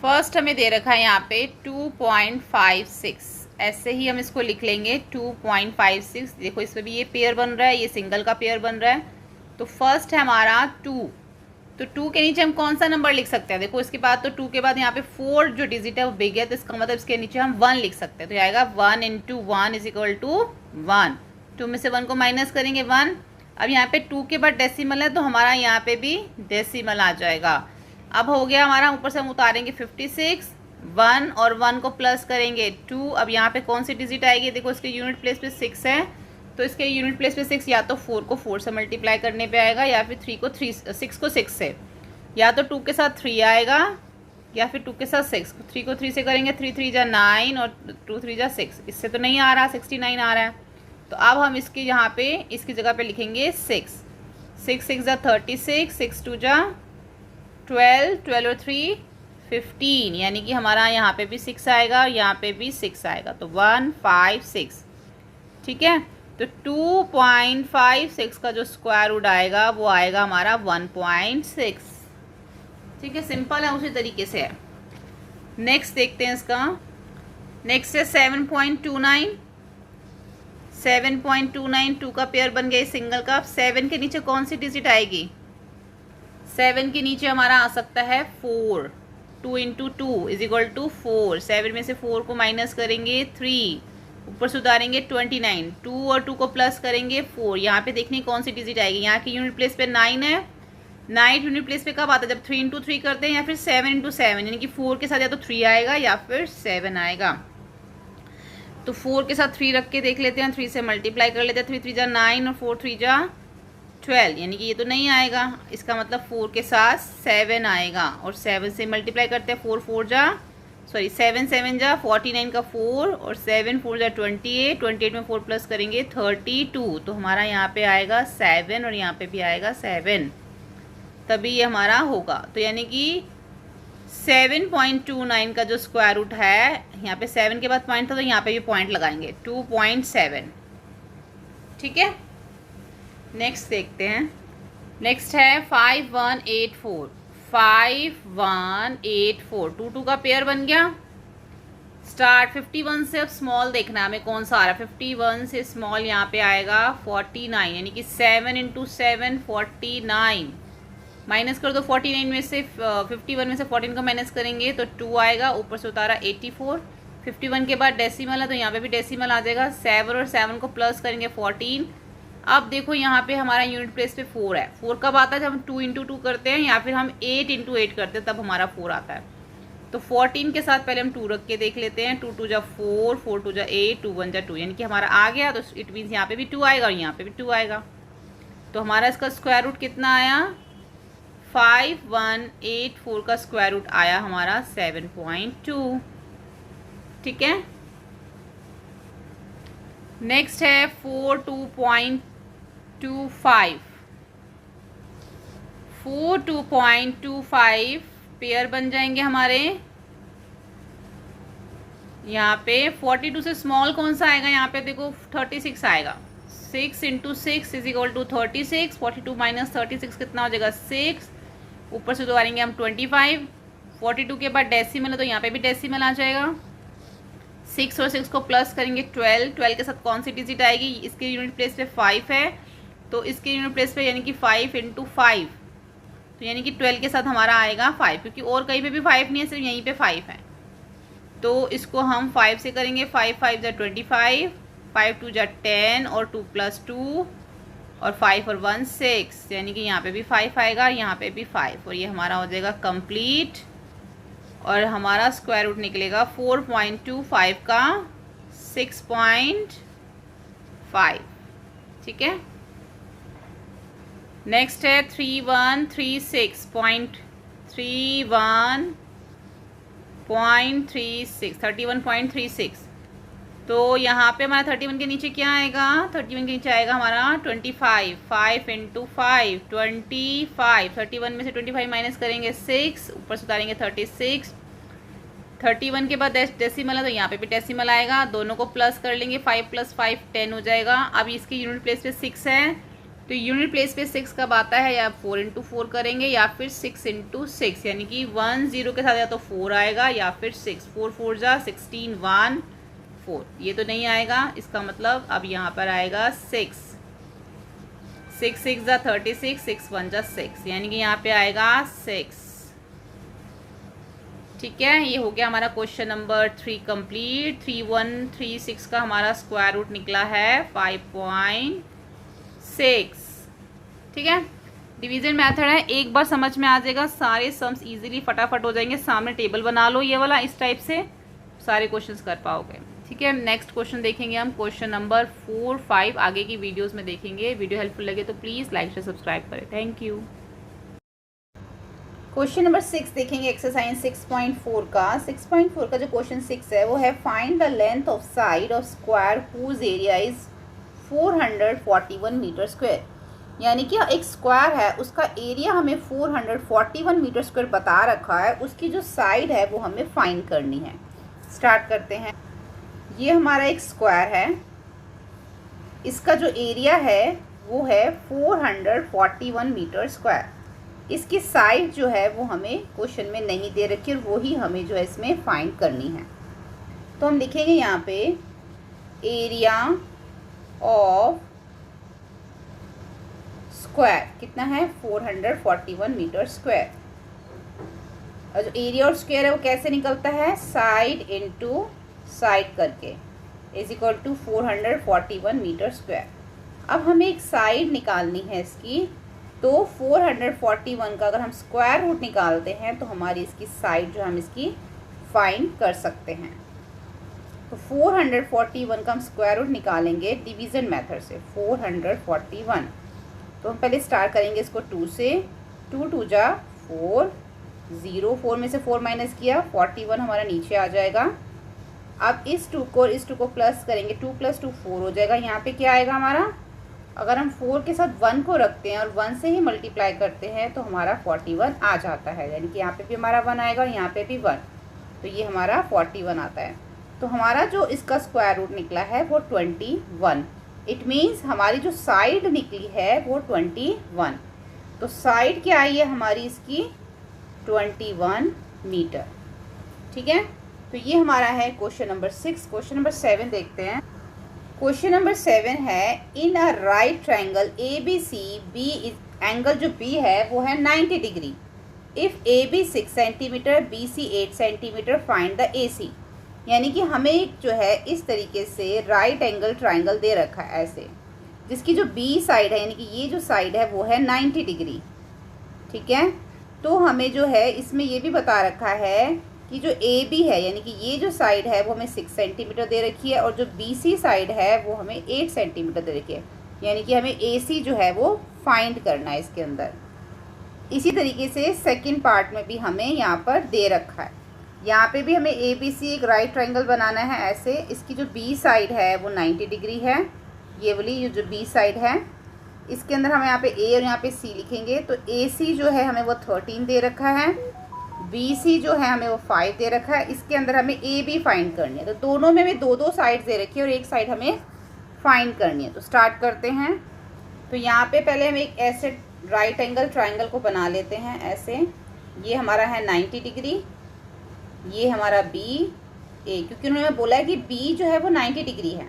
फर्स्ट हमें दे रखा है यहाँ पे 2.56, ऐसे ही हम इसको लिख लेंगे 2.56। देखो इसमें भी ये पेयर बन रहा है, ये सिंगल का पेयर बन रहा है। तो फर्स्ट है हमारा 2, तो 2 के नीचे हम कौन सा नंबर लिख सकते हैं, देखो इसके बाद तो 2 के बाद यहाँ पे 4 जो डिजिट है वो बिग है, तो इसका मतलब इसके नीचे हम 1 लिख सकते हैं। तो आएगा 1 × 1 = 1। 2 में से 1 को माइनस करेंगे 1। अब यहाँ पे 2 के बाद डेसिमल है तो हमारा यहाँ पे भी डेसिमल आ जाएगा। अब हो गया हमारा, ऊपर से हम उतारेंगे 56, 1 और 1 को प्लस करेंगे 2। अब यहाँ पे कौन सी डिजिट आएगी, देखो इसके यूनिट प्लेस पे 6 है, तो इसके यूनिट प्लेस पे 6 या तो 4 को 4 से मल्टीप्लाई करने पे आएगा, या फिर 6 को 6 से, या तो 2 के साथ 3 आएगा, या फिर 2 के साथ 6। 3 को 3 से करेंगे 3 3 जा 9 और 2 3 जा 6। इससे तो नहीं आ रहा, 69 आ रहा है। तो अब हम इसके यहाँ पे इसकी जगह पे लिखेंगे 6 6 जा 36, 6 2 जा 12, 12 और 3 15, यानी कि हमारा यहाँ पे भी 6 आएगा और यहाँ पे भी 6 आएगा, तो 156। ठीक है, तो 2.56 का जो स्क्वायर रूट आएगा वो आएगा हमारा 1.6। ठीक है, सिंपल है, उसी तरीके से है। नेक्स्ट देखते हैं इसका। नेक्स्ट है 7.29। 7.29 2 का पेयर बन गया सिंगल का। 7 के नीचे कौन सी डिजिट आएगी, 7 के नीचे हमारा आ सकता है 4। 2 × 2 = 4। 7 में से 4 को माइनस करेंगे 3, ऊपर से उतारेंगे 29, 2 और 2 को प्लस करेंगे 4। यहाँ पे देखने कौन सी डिजिट आएगी, यहाँ की यूनिट प्लेस पे 9 है। 9 यूनिट प्लेस पे कब आता है, जब 3 × 3 करते हैं, या फिर 7 × 7, यानी कि 4 के साथ या तो 3 आएगा या फिर 7 आएगा। तो 4 के साथ 3 रख के देख लेते हैं, 3 से मल्टीप्लाई कर लेते हैं। 3 3 जा 9 और 4 3 जा 12, यानी कि ये तो नहीं आएगा। इसका मतलब 4 के साथ 7 आएगा, और 7 से मल्टीप्लाई करते हैं। 7 7 जा 49 का 4, और 7 4 जा 28, 28 में 4 प्लस करेंगे 32। तो हमारा यहाँ पे आएगा 7 और यहाँ पे भी आएगा 7, तभी ये हमारा होगा। तो यानी कि 7.29 का जो स्क्वायर रूट है, यहाँ पे 7 के बाद पॉइंट था तो यहाँ पे भी पॉइंट लगाएंगे 2.7। ठीक है, नेक्स्ट देखते हैं। नेक्स्ट है 5184। 5184, 2 2 का पेयर बन गया। स्टार्ट 51 से अब स्मॉल देखना है हमें कौन सा आ रहा है। 51 से स्मॉल यहाँ पे आएगा 49, यानी कि 7 इंटू 7 49। माइनस कर दो 49 में से 51 में से 14 को माइनस करेंगे तो 2 आएगा, ऊपर से उतारा 84। 51 के बाद डेसिमल है तो यहाँ पे भी डेसिमल आ जाएगा। 7 और 7 को प्लस करेंगे 14। अब देखो यहाँ पे हमारा यूनिट प्लेस पे 4 है। 4 कब आता है जब हम 2 इंटू 2 करते हैं या फिर हम 8 इंटू 8 करते हैं तब हमारा 4 आता है। तो 14 के साथ पहले हम 2 रख के देख लेते हैं। 2 2 जा 4, 4 2 जा 8, 2 1 जा 2, यानी कि हमारा आ गया। तो इट मीन्स यहाँ पे भी 2 आएगा और यहाँ पे भी 2 आएगा। तो हमारा इसका स्क्वायर रूट कितना आया, 5184 का स्क्वायर रूट आया हमारा 7.2। ठीक है, नेक्स्ट है 42.25। 42.25 पेयर बन जाएंगे हमारे। यहाँ पे 42 से स्मॉल कौन सा आएगा, यहाँ पे देखो 36 आएगा। 6 into 6 is equal to 36। 42 minus 36 कितना हो जाएगा 6, ऊपर से दोबारेंगे हम 25। 42 के बाद डेसिमल है तो यहाँ पे भी डेसिमल आ जाएगा। 6 और 6 को प्लस करेंगे 12। 12 के साथ कौन सी डिजिट आएगी, इसके यूनिट प्लेस पे 5 है तो इसके यूनिट प्लेस पे यानी कि 5 इंटू 5, तो यानी कि 12 के साथ हमारा आएगा 5, क्योंकि और कहीं पे भी 5 नहीं है, सिर्फ यहीं पे 5 है। तो इसको हम 5 से करेंगे। 5 5 जा 25, 5 2 जा 10 और 2 प्लस 2 और 5 और 1 6, यानी कि यहाँ पे भी 5 आएगा, यहाँ पे भी 5, और ये हमारा हो जाएगा कंप्लीट। और हमारा स्क्वायर रूट निकलेगा 4.25 का 6.5। ठीक है, नेक्स्ट है 31.36। तो यहाँ पे हमारा 31 के नीचे क्या आएगा, 31 के नीचे आएगा हमारा 25। 5 इंटू 5 25। 31 में से 25 माइनस करेंगे 6, ऊपर से उतारेंगे 36। 31 के बाद डेसिमल है तो यहाँ पे भी डेसिमल आएगा, दोनों को प्लस कर लेंगे। 5 + 5 10 हो जाएगा। अब इसके यूनिट प्लेस पे 6 है तो यूनिट प्लेस पे 6 कब आता है, या 4 इंटू 4 करेंगे या फिर 6 इंटू 6, यानी कि 1 0 के साथ या तो 4 आएगा या फिर 6। 4 4 जा 16 1 4, ये तो नहीं आएगा, इसका मतलब अब यहाँ पर आएगा 6। 6 6 जा 36, 6 1 जा 6, यानी कि यहाँ पे आएगा 6। ठीक है, ये हो गया हमारा क्वेश्चन नंबर 3 कंप्लीट। 3136 का हमारा स्क्वायर रूट निकला है 5.6। ठीक है, डिवीजन मेथड है, एक बार समझ में आ जाएगा, सारे सम्स इजीली फटाफट हो जाएंगे। सामने टेबल बना लो ये वाला, इस टाइप से सारे क्वेश्चंस कर पाओगे। ठीक है, नेक्स्ट क्वेश्चन देखेंगे हम, क्वेश्चन नंबर 4 5 आगे की वीडियोस में देखेंगे। वीडियो हेल्पफुल लगे तो प्लीज़ लाइक शेयर सब्सक्राइब करें। Thank you. क्वेश्चन नंबर 6 देखेंगे, एक्सरसाइज 6.4 का। 6.4 का जो क्वेश्चन 6 है वो है find the length of side of square whose area is 441 metre square. यानी कि एक स्क्वायर है, उसका एरिया हमें 441 मीटर स्क्वायर बता रखा है, उसकी जो साइड है वो हमें फाइंड करनी है। स्टार्ट करते हैं। ये हमारा एक स्क्वायर है, इसका जो एरिया है वो है 441 मीटर स्क्वायर। इसकी साइड जो है वो हमें क्वेश्चन में नहीं दे रखी और वो ही हमें जो है इसमें फाइंड करनी है। तो हम लिखेंगे यहाँ पे एरिया ऑफ स्क्वायर कितना है 441 मीटर स्क्वायर। और जो एरिया और स्क्वायर है वो कैसे निकलता है, साइड इनटू साइड करके, is equal to 441 metre square. अब हमें एक साइड निकालनी है इसकी, तो 441 का अगर हम स्क्वायर रूट निकालते हैं तो हमारी इसकी साइड जो हम इसकी फाइंड कर सकते हैं। तो 441 का हम स्क्वायर रूट निकालेंगे डिवीज़न मेथड से। 441 तो हम पहले स्टार्ट करेंगे इसको 2 से। 2 2 जा 4, 0 4 में से 4 माइनस किया, 41 हमारा नीचे आ जाएगा। अब इस 2 को प्लस करेंगे, 2 + 2 4 हो जाएगा। यहाँ पे क्या आएगा हमारा, अगर हम 4 के साथ 1 को रखते हैं और 1 से ही मल्टीप्लाई करते हैं तो हमारा 41 आ जाता है, यानी कि यहाँ पे भी हमारा 1 आएगा और यहाँ पे भी 1, तो ये हमारा 41 आता है। तो हमारा जो इसका स्क्वायर रूट निकला है वो 21। इट मीन्स हमारी जो साइड निकली है वो 21। तो साइड क्या आई है हमारी इसकी 21 मीटर। ठीक है, तो ये हमारा है क्वेश्चन नंबर 6। क्वेश्चन नंबर 7 देखते हैं। क्वेश्चन नंबर 7 है, in a right triangle A B C B angle जो बी है वो है 90 degree. If A B 6 centimetre B C 8 centimetre find the A C. यानी कि हमें एक जो है इस तरीके से राइट एंगल ट्रायंगल दे रखा है ऐसे, जिसकी जो बी साइड है यानी कि ये जो साइड है वो है 90 डिग्री। ठीक है, तो हमें जो है इसमें ये भी बता रखा है कि जो ए बी है यानी कि ये जो साइड है वो हमें 6 सेंटीमीटर दे रखी है और जो बी सी साइड है वो हमें 8 सेंटीमीटर दे रखी है। यानी कि हमें ए सी जो है वो फाइंड करना है इसके अंदर। इसी तरीके से सेकंड पार्ट में भी हमें यहाँ पर दे रखा है। यहाँ पे भी हमें ए बी सी एक राइट ट्रायंगल बनाना है ऐसे। इसकी जो बी साइड है वो 90 डिग्री है, ये वाली जो बी साइड है। इसके अंदर हम यहाँ पे ए और यहाँ पे सी लिखेंगे। तो ए सी जो है हमें वो 13 दे रखा है, बी सी जो है हमें वो 5 दे रखा है। इसके अंदर हमें ए बी फाइंड करनी है। तो दोनों में हमें दो साइड दे रखी है और एक साइड हमें फाइंड करनी है। तो स्टार्ट करते हैं। तो यहाँ पे पहले हम एक ऐसे राइट एंगल ट्रायंगल को बना लेते हैं ऐसे। ये हमारा है 90 डिग्री, ये हमारा बी ए, क्योंकि उन्होंने बोला है कि बी जो है वो 90 डिग्री है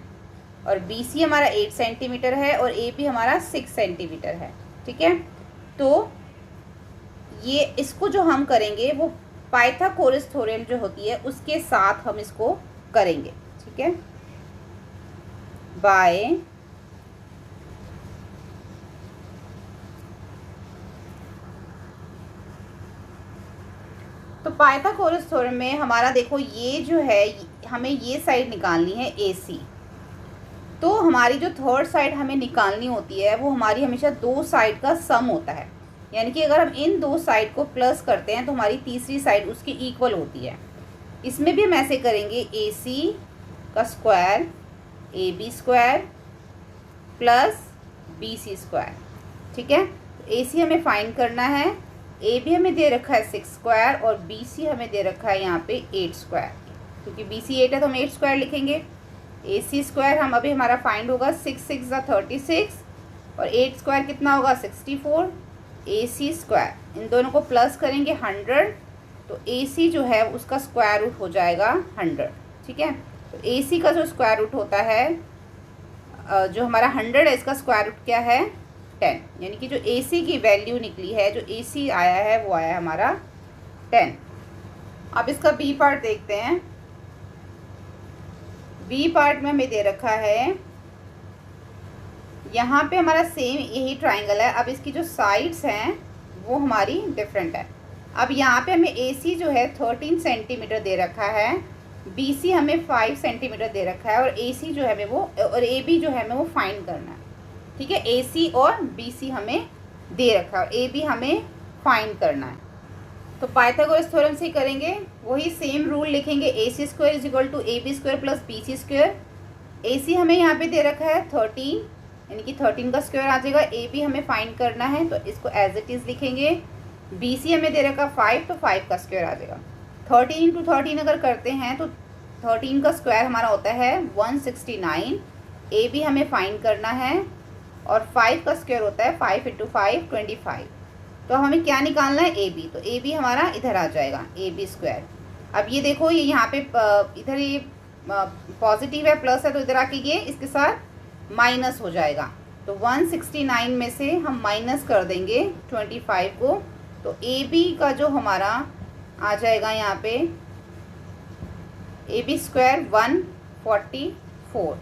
और बी सी हमारा 8 सेंटीमीटर है और ए बी हमारा 6 सेंटीमीटर है। ठीक है, तो ये इसको जो हम करेंगे वो पाइथागोरस थ्योरम जो होती है उसके साथ हम इसको करेंगे। ठीक है, बाय तो पाइथागोरस थ्योरम में हमारा देखो ये जो है हमें ये साइड निकालनी है ए सी। तो हमारी जो थर्ड साइड हमें निकालनी होती है वो हमारी हमेशा दो साइड का सम होता है। यानी कि अगर हम इन दो साइड को प्लस करते हैं तो हमारी तीसरी साइड उसकी इक्वल होती है। इसमें भी हम ऐसे करेंगे, ए सी का square A B square plus B C square. ठीक है, तो ए सी हमें फाइंड करना है, ए बी हमें दे रखा है 6 स्क्वायर और बी सी हमें दे रखा है यहाँ पे 8 स्क्वायर। क्योंकि बी सी 8 है तो हम 8 स्क्वायर लिखेंगे। ए सी स्क्वायर हम अभी हमारा फाइंड होगा 6 6 36 और 8 स्क्वायर कितना होगा 64। ए सी स्क्वायर इन दोनों को प्लस करेंगे 100, तो ए सी जो है उसका स्क्वायर रूट हो जाएगा 100। ठीक है, तो ए सी का जो स्क्वायर रूट होता है जो हमारा 100 है इसका स्क्वायर रूट क्या है 10। यानी कि जो ए सी की वैल्यू निकली है, जो ए सी आया है वो आया है हमारा 10। अब इसका बी पार्ट देखते हैं। बी पार्ट में हमें दे रखा है, यहाँ पे हमारा सेम यही ट्रायंगल है। अब इसकी जो साइड्स हैं वो हमारी डिफरेंट है। अब यहाँ पे हमें ए सी जो है 13 सेंटीमीटर दे रखा है, बी सी हमें 5 सेंटीमीटर दे रखा है और ए सी जो है हमें वो और ए बी जो है हमें वो फाइंड करना है। ठीक है, ए सी और बी सी हमें दे रखा है और ए बी हमें फाइंड करना है। तो पाइथागोरस थ्योरम से करेंगे, वही सेम रूल लिखेंगे, A C square is equal to A B square plus B C square. A C हमें यहाँ पे दे रखा है 13, यानी कि 13 का स्क्वायर आ जाएगा। ए बी हमें फाइंड करना है तो इसको एज इट इज़ लिखेंगे। बी सी हमें दे रखा 5, तो 5 का स्क्वायर आ जाएगा। 13 इंटू 13 अगर करते हैं तो 13 का स्क्वायर हमारा होता है 169। ए बी हमें फाइंड करना है और 5 का स्क्वायर होता है 5 इंटू 5 25। तो हमें क्या निकालना है ए बी, तो ए बी हमारा इधर आ जाएगा ए बी स्क्वायर। अब ये देखो ये यहाँ पे इधर ये पॉजिटिव है प्लस है तो इधर आके ये इसके साथ माइनस हो जाएगा। तो 169 में से हम माइनस कर देंगे 25 को, तो ए बी का जो हमारा आ जाएगा यहाँ पे ए बी स्क्वायर 144।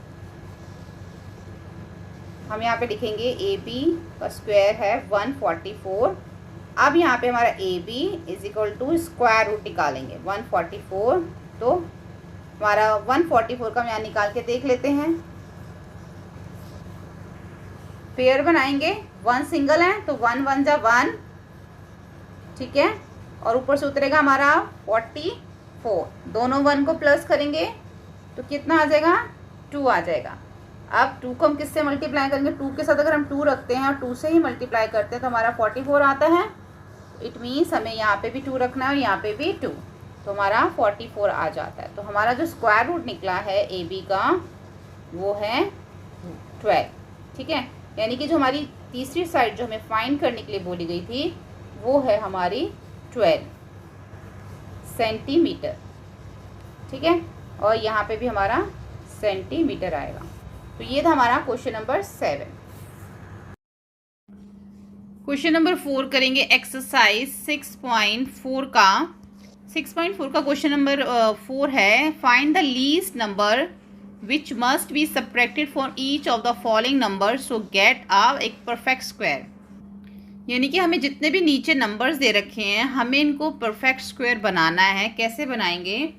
हम यहाँ पे लिखेंगे ए बी का स्क्वायर है 144। अब यहाँ पे हमारा A B is equal to square root निकालेंगे 144। तो हमारा 144 का हम यहाँ निकाल के देख लेते हैं। पेयर बनाएंगे, 1 सिंगल है तो 1 1 जा 1। ठीक है, और ऊपर से उतरेगा हमारा 44। दोनों 1 को प्लस करेंगे तो कितना आ जाएगा 2 आ जाएगा। अब 2 को हम किससे मल्टीप्लाई करेंगे, 2 के साथ अगर हम 2 रखते हैं और 2 से ही मल्टीप्लाई करते हैं तो हमारा 44 आता है। इट मीन्स हमें यहाँ पे भी 2 रखना है और यहाँ पे भी 2, तो हमारा 44 आ जाता है। तो हमारा जो स्क्वायर रूट निकला है ए बी का वो है 12। ठीक है, यानी कि जो हमारी तीसरी साइड जो हमें फाइंड करने के लिए बोली गई थी वो है हमारी 12 सेंटीमीटर। ठीक है, और यहाँ पे भी हमारा सेंटीमीटर आएगा। तो ये था हमारा क्वेश्चन नंबर 7। क्वेश्चन नंबर 4 करेंगे एक्सरसाइज 6.4 का। 6.4 का क्वेश्चन नंबर 4 है, find the least number which must be subtracted for each of the following number so gate एक परफेक्ट स्क्वायर। यानी कि हमें जितने भी नीचे नंबर्स दे रखे हैं हमें इनको परफेक्ट स्क्वायर बनाना है। कैसे बनाएंगे?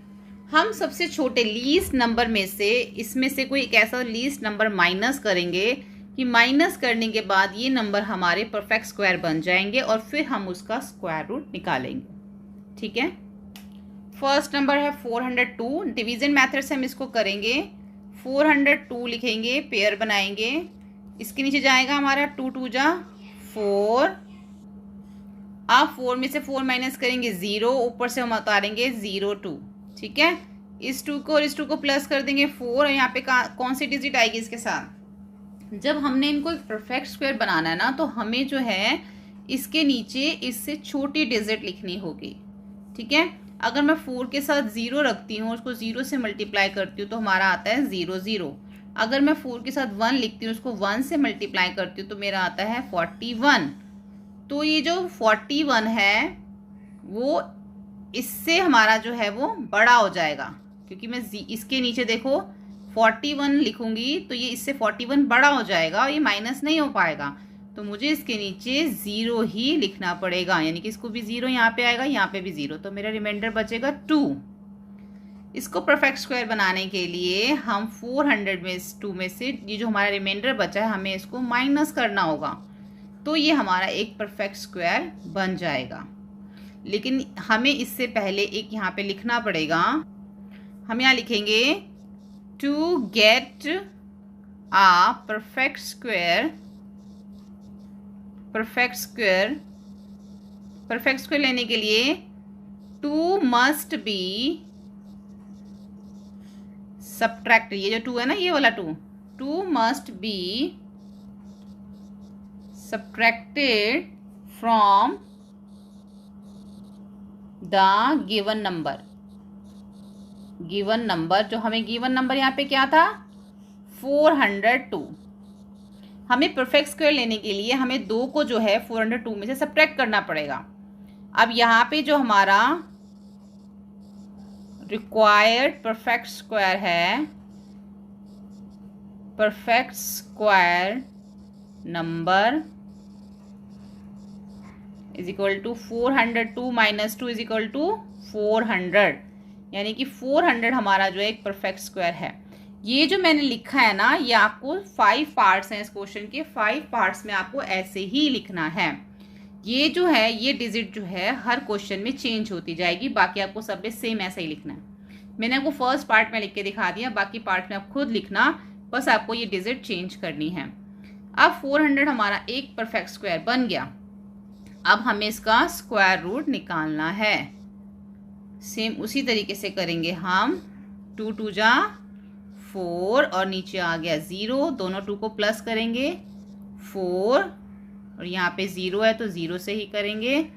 हम सबसे छोटे लीस्ट नंबर में से इसमें से कोई एक ऐसा लीस्ट नंबर माइनस करेंगे कि माइनस करने के बाद ये नंबर हमारे परफेक्ट स्क्वायर बन जाएंगे और फिर हम उसका स्क्वायर रूट निकालेंगे। ठीक है, फर्स्ट नंबर है 402। डिवीजन मेथड से हम इसको करेंगे। 402 लिखेंगे, पेयर बनाएंगे, इसके नीचे जाएगा हमारा 2 2 जा 4। अब 4 में से 4 माइनस करेंगे 0, ऊपर से हम उतारेंगे 0 2। ठीक है, इस 2 को और इस 2 को प्लस कर देंगे 4, और यहाँ पे कौन सी डिजिट आएगी इसके साथ? जब हमने इनको परफेक्ट स्क्वायर बनाना है ना, तो हमें जो है इसके नीचे इससे छोटी डिजिट लिखनी होगी। ठीक है, अगर मैं 4 के साथ 0 रखती हूँ, उसको 0 से मल्टीप्लाई करती हूँ तो हमारा आता है 0 0। अगर मैं 4 के साथ 1 लिखती हूँ, उसको 1 से मल्टीप्लाई करती हूँ तो मेरा आता है 41। तो ये जो 41 है वो इससे हमारा जो है वो बड़ा हो जाएगा, क्योंकि मैं इसके नीचे देखो 41 लिखूंगी तो ये इससे 41 बड़ा हो जाएगा और ये माइनस नहीं हो पाएगा। तो मुझे इसके नीचे 0 ही लिखना पड़ेगा, यानी कि इसको भी 0 यहाँ पे आएगा, यहाँ पे भी 0, तो मेरा रिमाइंडर बचेगा 2। इसको परफेक्ट स्क्वायर बनाने के लिए हम 400 में 2 में से ये जो हमारा रिमाइंडर बचा है हमें इसको माइनस करना होगा, तो ये हमारा एक परफेक्ट स्क्वायर बन जाएगा। लेकिन हमें इससे पहले एक यहाँ पे लिखना पड़ेगा। हम यहाँ लिखेंगे to get a perfect square. Perfect square लेने के लिए 2 मस्ट बी सब्ट्रैक्टेड। ये जो 2 है ना, ये वाला 2 must be subtracted from the given number. Given number, जो हमें गिवन नंबर यहाँ पे क्या था 402। हमें परफेक्ट स्क्वायर लेने के लिए हमें 2 को जो है 402 में से सब्ट्रैक्ट करना पड़ेगा। अब यहाँ पे जो हमारा रिक्वायर्ड परफेक्ट स्क्वायर है, perfect square number is equal to 402 minus 2 is equal to 400, यानी कि 400 हमारा जो है एक परफेक्ट स्क्वायर है। ये जो मैंने लिखा है ना, ये आपको 5 पार्ट्स हैं इस क्वेश्चन के, 5 पार्ट्स में आपको ऐसे ही लिखना है। ये जो है ये डिजिट जो है हर क्वेश्चन में चेंज होती जाएगी, बाकी आपको सब में सेम ऐसा ही लिखना है। मैंने आपको फर्स्ट पार्ट में लिख के दिखा दिया, बाकी पार्ट में आप खुद लिखना, बस आपको ये डिजिट चेंज करनी है। अब 400 हमारा एक परफेक्ट स्क्वायर बन गया। अब हमें इसका स्क्वायर रूट निकालना है। सेम उसी तरीके से करेंगे हम। 2 2 जा 4 और नीचे आ गया 0, दोनों 2 को प्लस करेंगे 4, और यहाँ पे 0 है तो 0 से ही करेंगे,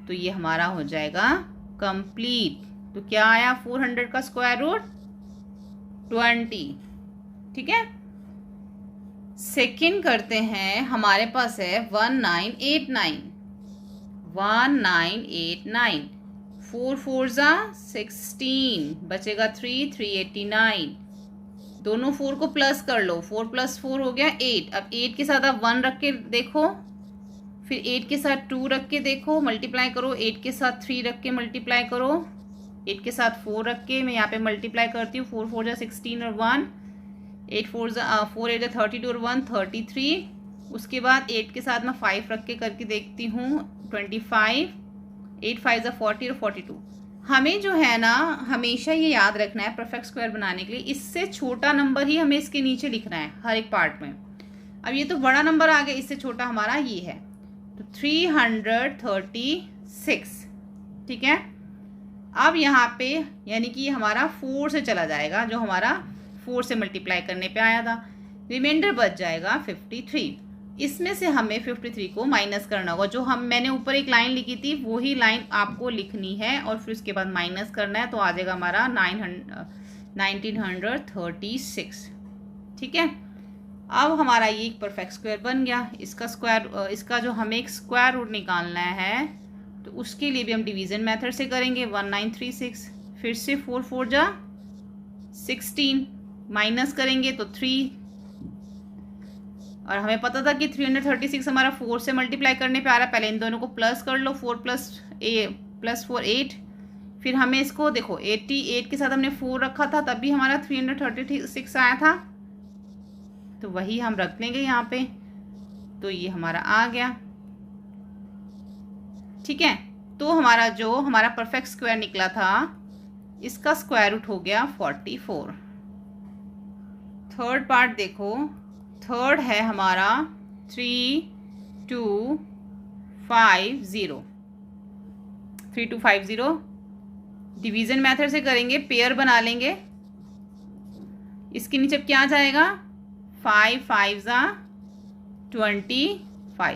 तो ये हमारा हो जाएगा कंप्लीट। तो क्या आया 400 का स्क्वायर रूट 20। ठीक है, सेकेंड करते हैं। हमारे पास है 1989। 1989 4 4 जा 16, बचेगा 3 389। दोनों 4 को प्लस कर लो, 4 + 4 हो गया 8। अब 8 के साथ आप 1 रख के देखो, फिर 8 के साथ 2 रख के देखो, मल्टीप्लाई करो। 8 के साथ 3 रख के मल्टीप्लाई करो, 8 के साथ 4 रख के मैं यहाँ पे मल्टीप्लाई करती हूँ। 4 4 जा 16 और 1, 8 4 8 जा 32 और 1 33। उसके बाद 8 के साथ मैं 5 रख के करके देखती हूँ 25, 8 5 जा 40 और 42। हमें जो है ना हमेशा ये याद रखना है परफेक्ट स्क्वायर बनाने के लिए, इससे छोटा नंबर ही हमें इसके नीचे लिखना है हर एक पार्ट में। अब ये तो बड़ा नंबर आ गया, इससे छोटा हमारा ये है, तो 336। ठीक है, अब यहाँ पे यानी कि हमारा 4 से चला जाएगा, जो हमारा 4 से मल्टीप्लाई करने पे आया था। रिमाइंडर बच जाएगा 53। इसमें से हमें 53 को माइनस करना होगा। जो मैंने ऊपर एक लाइन लिखी थी वही लाइन आपको लिखनी है और फिर उसके बाद माइनस करना है, तो आ जाएगा हमारा 1936। ठीक है, अब हमारा ये एक परफेक्ट स्क्वायर बन गया। इसका जो हमें एक स्क्वायर रूट निकालना है तो उसके लिए भी हम डिवीज़न मेथड से करेंगे। 1936, फिर से 4 4 जा 16, माइनस करेंगे तो 3, और हमें पता था कि 336 हमारा 4 से मल्टीप्लाई करने पे आ रहा है। पहले इन दोनों को प्लस कर लो, 4 + 4 8। फिर हमें इसको देखो 88 के साथ हमने 4 रखा था, तब भी हमारा 336 आया था, तो वही हम रख लेंगे यहाँ पे, तो ये हमारा आ गया। ठीक है, तो हमारा परफेक्ट स्क्वायर निकला था, इसका स्क्वायर रूट हो गया 44। थर्ड पार्ट देखो, थर्ड है हमारा 3250। 3250 डिवीज़न मेथड से करेंगे, पेयर बना लेंगे। इसके नीचे क्या आ जाएगा, 5 5 25,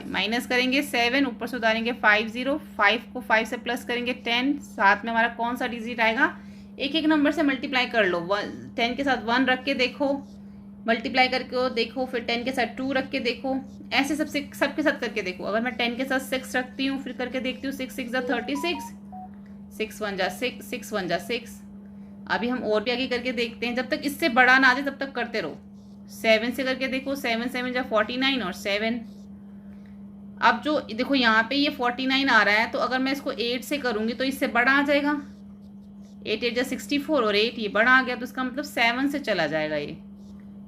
माइनस करेंगे 7, ऊपर से उतारेंगे 50, 5 को 5 से प्लस करेंगे 10, साथ में हमारा कौन सा डिजिट आएगा, एक एक नंबर से मल्टीप्लाई कर लो। 10 के साथ 1 रख के देखो, मल्टीप्लाई करके देखो, फिर 10 के साथ 2 रख के देखो, ऐसे सबके साथ करके देखो। अगर मैं 10 के साथ 6 रखती हूँ, फिर करके देखती हूँ 6 6 = 36, 6 1 = 6, 6 1 = 6। अभी हम और भी आगे करके देखते हैं, जब तक इससे बड़ा ना आ जाए तब तक करते रहो। 7 से करके देखो, 7 7 = 49 और 7। अब जो देखो यहाँ पे ये 49 आ रहा है, तो अगर मैं इसको 8 से करूँगी तो इससे बड़ा आ जाएगा। 8 8 = 64 और 8 ये बड़ा आ गया, तो इसका मतलब 7 से चला जाएगा ये।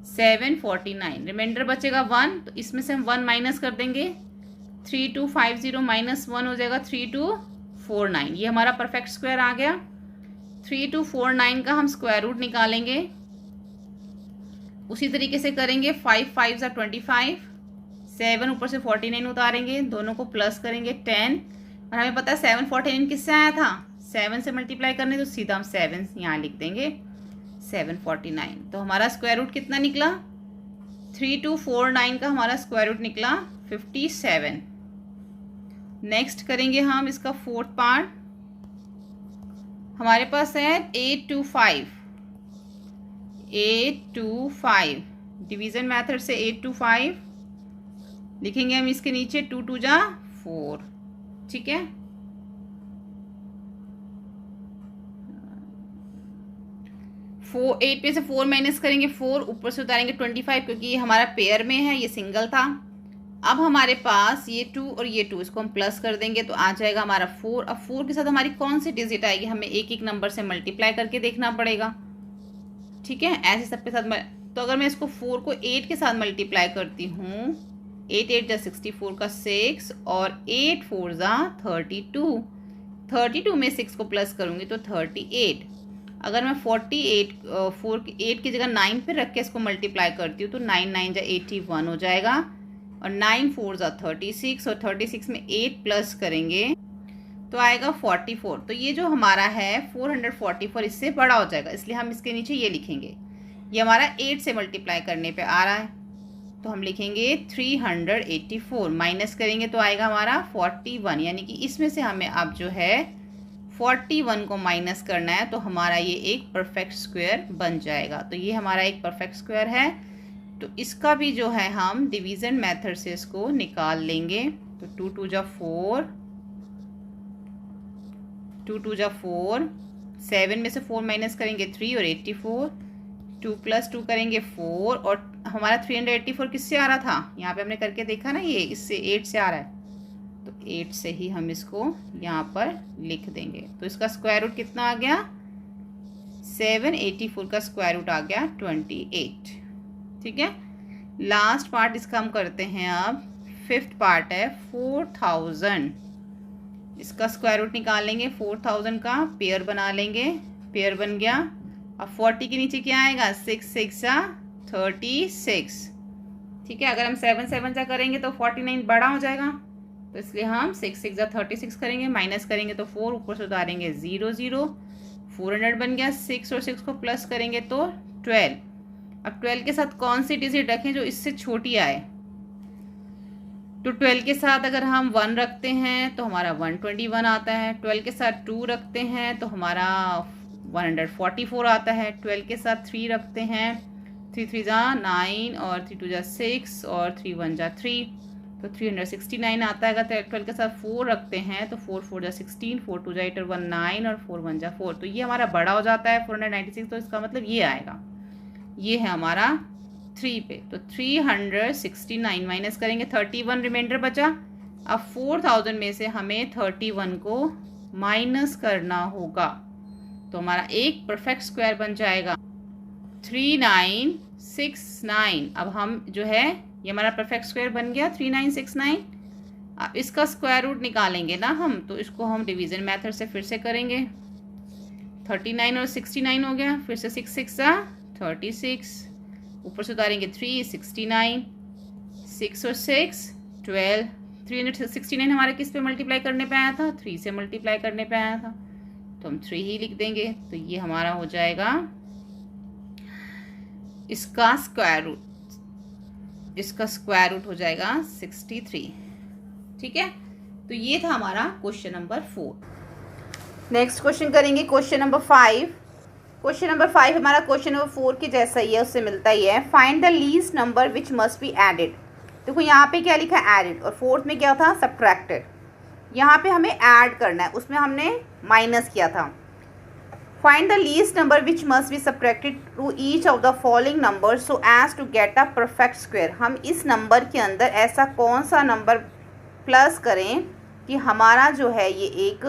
7 49, रिमाइंडर बचेगा 1, तो इसमें से हम 1 माइनस कर देंगे। 3250 - 1 हो जाएगा 3249। ये हमारा परफेक्ट स्क्वायर आ गया। 3249 का हम स्क्वायर रूट निकालेंगे, उसी तरीके से करेंगे। 5 5 = 25, 7 ऊपर से 49 उतारेंगे, दोनों को प्लस करेंगे 10, और हमें पता है 749 किससे आया था, 7 से मल्टीप्लाई करने, तो सीधा हम 7 यहाँ लिख देंगे, 749। तो हमारा स्क्वायर रूट कितना निकला, 3249 का हमारा स्क्वायर रूट निकला 57। नेक्स्ट करेंगे हम इसका फोर्थ पार्ट। हमारे पास है 825, डिवीजन मेथड से 825 लिखेंगे हम। इसके नीचे 2 2 = 4। ठीक है, फोर 8 में से 4 माइनस करेंगे 4, ऊपर से उतारेंगे 25, क्योंकि ये हमारा पेयर में है, ये सिंगल था। अब हमारे पास ये 2 और ये 2, इसको हम प्लस कर देंगे तो आ जाएगा हमारा 4। अब 4 के साथ हमारी कौन सी डिजिट आएगी, हमें एक एक नंबर से मल्टीप्लाई करके देखना पड़ेगा। ठीक है, ऐसे सबके साथ तो अगर मैं इसको 4 को 8 के साथ मल्टीप्लाई करती हूँ, 8 8 = 64 का 6, और 8 4 = 32। 32 में 6 को प्लस करूँगी तो 38। अगर मैं 8 की जगह 9 पे रख के इसको मल्टीप्लाई करती हूँ तो 9 9 = 81 हो जाएगा, और 9 4 = 36, और 36 में 8 प्लस करेंगे तो आएगा 44। तो ये जो हमारा है 444 इससे बड़ा हो जाएगा, इसलिए हम इसके नीचे ये लिखेंगे। ये हमारा 8 से मल्टीप्लाई करने पे आ रहा है, तो हम लिखेंगे 384, माइनस करेंगे तो आएगा हमारा 41, यानी कि इसमें से हमें अब जो है 41 को माइनस करना है, तो हमारा ये एक परफेक्ट स्क्वायर बन जाएगा। तो ये हमारा एक परफेक्ट स्क्वायर है, तो इसका भी जो है हम डिवीज़न मेथड से इसको निकाल लेंगे। तो 2 2 = 4, 2 2 = 4, 7 में से 4 माइनस करेंगे 3 और 84, 2 + 2 करेंगे 4, और हमारा 384 किससे आ रहा था, यहाँ पे हमने करके देखा ना, ये इससे 8 से आ रहा है, तो 8 से ही हम इसको यहाँ पर लिख देंगे। तो इसका स्क्वायर रूट कितना आ गया, 784 का स्क्वायर रूट आ गया 28। ठीक है, लास्ट पार्ट इसका हम करते हैं। अब फिफ्थ पार्ट है 4000, इसका स्क्वायर रूट निकाल लेंगे। 4000 का पेयर बना लेंगे, पेयर बन गया। अब 40 के नीचे क्या आएगा, 6 6 = 36। ठीक है, अगर हम 7 7 सा करेंगे तो 49 बड़ा हो जाएगा, तो इसलिए हम 6 6 = 36 करेंगे, माइनस करेंगे तो 4, ऊपर से उतारेंगे 0 0, 400 बन गया। 6 और 6 को प्लस करेंगे तो 12। अब 12 के साथ कौन सी डिजिट रखें जो इससे छोटी आए, तो 12 के साथ अगर हम 1 रखते हैं तो हमारा 121 आता है। 12 के साथ 2 रखते हैं तो हमारा 144 आता है। 12 के साथ 3 रखते हैं, 3 3 जा 9 और 3 2 जा 6 और 3 1 जा 3, तो 369 आता है। अगर 12 के साथ 4 रखते हैं तो 4 4 जा 16, 4 2 जा 8 और 1 9 और 4 1 जा 4, तो ये हमारा बड़ा हो जाता है 496। तो इसका मतलब ये आएगा, ये है हमारा 3 पे। तो 369 माइनस करेंगे, 31 रिमाइंडर बचा। अब 4000 में से हमें 31 को माइनस करना होगा, तो हमारा एक परफेक्ट स्क्वायर बन जाएगा 3969। अब हम जो है ये हमारा परफेक्ट स्क्वायर बन गया 3969। अब इसका स्क्वायर रूट निकालेंगे ना हम, तो इसको हम डिवीज़न मेथड से फिर से करेंगे। 39 और 69 हो गया, फिर से 6 6 जा 36, ऊपर से उतारेंगे 3 69, 6 और 6 12, 369 हमारे किस पे मल्टीप्लाई करने पे आया था, 3 से मल्टीप्लाई करने पे आया था, तो हम 3 ही लिख देंगे। तो ये हमारा हो जाएगा इसका स्क्वायर रूट, इसका स्क्वायर रूट हो जाएगा 63। ठीक है, तो ये था हमारा क्वेश्चन नंबर 4। नेक्स्ट क्वेश्चन करेंगे क्वेश्चन नंबर 5। क्वेश्चन नंबर 5 हमारा क्वेश्चन नंबर 4 के जैसा ही है, उससे मिलता ही है। Find the least number which must be added. देखो यहाँ पे क्या लिखा है, एडेड, और फोर्थ में क्या था, सब्ट्रैक्टेड। यहाँ पे हमें ऐड करना है, उसमें हमने माइनस किया था। Find the least number which must be subtracted to each of the following number so as to get a perfect square. हम इस नंबर के अंदर ऐसा कौन सा नंबर प्लस करें कि हमारा जो है ये एक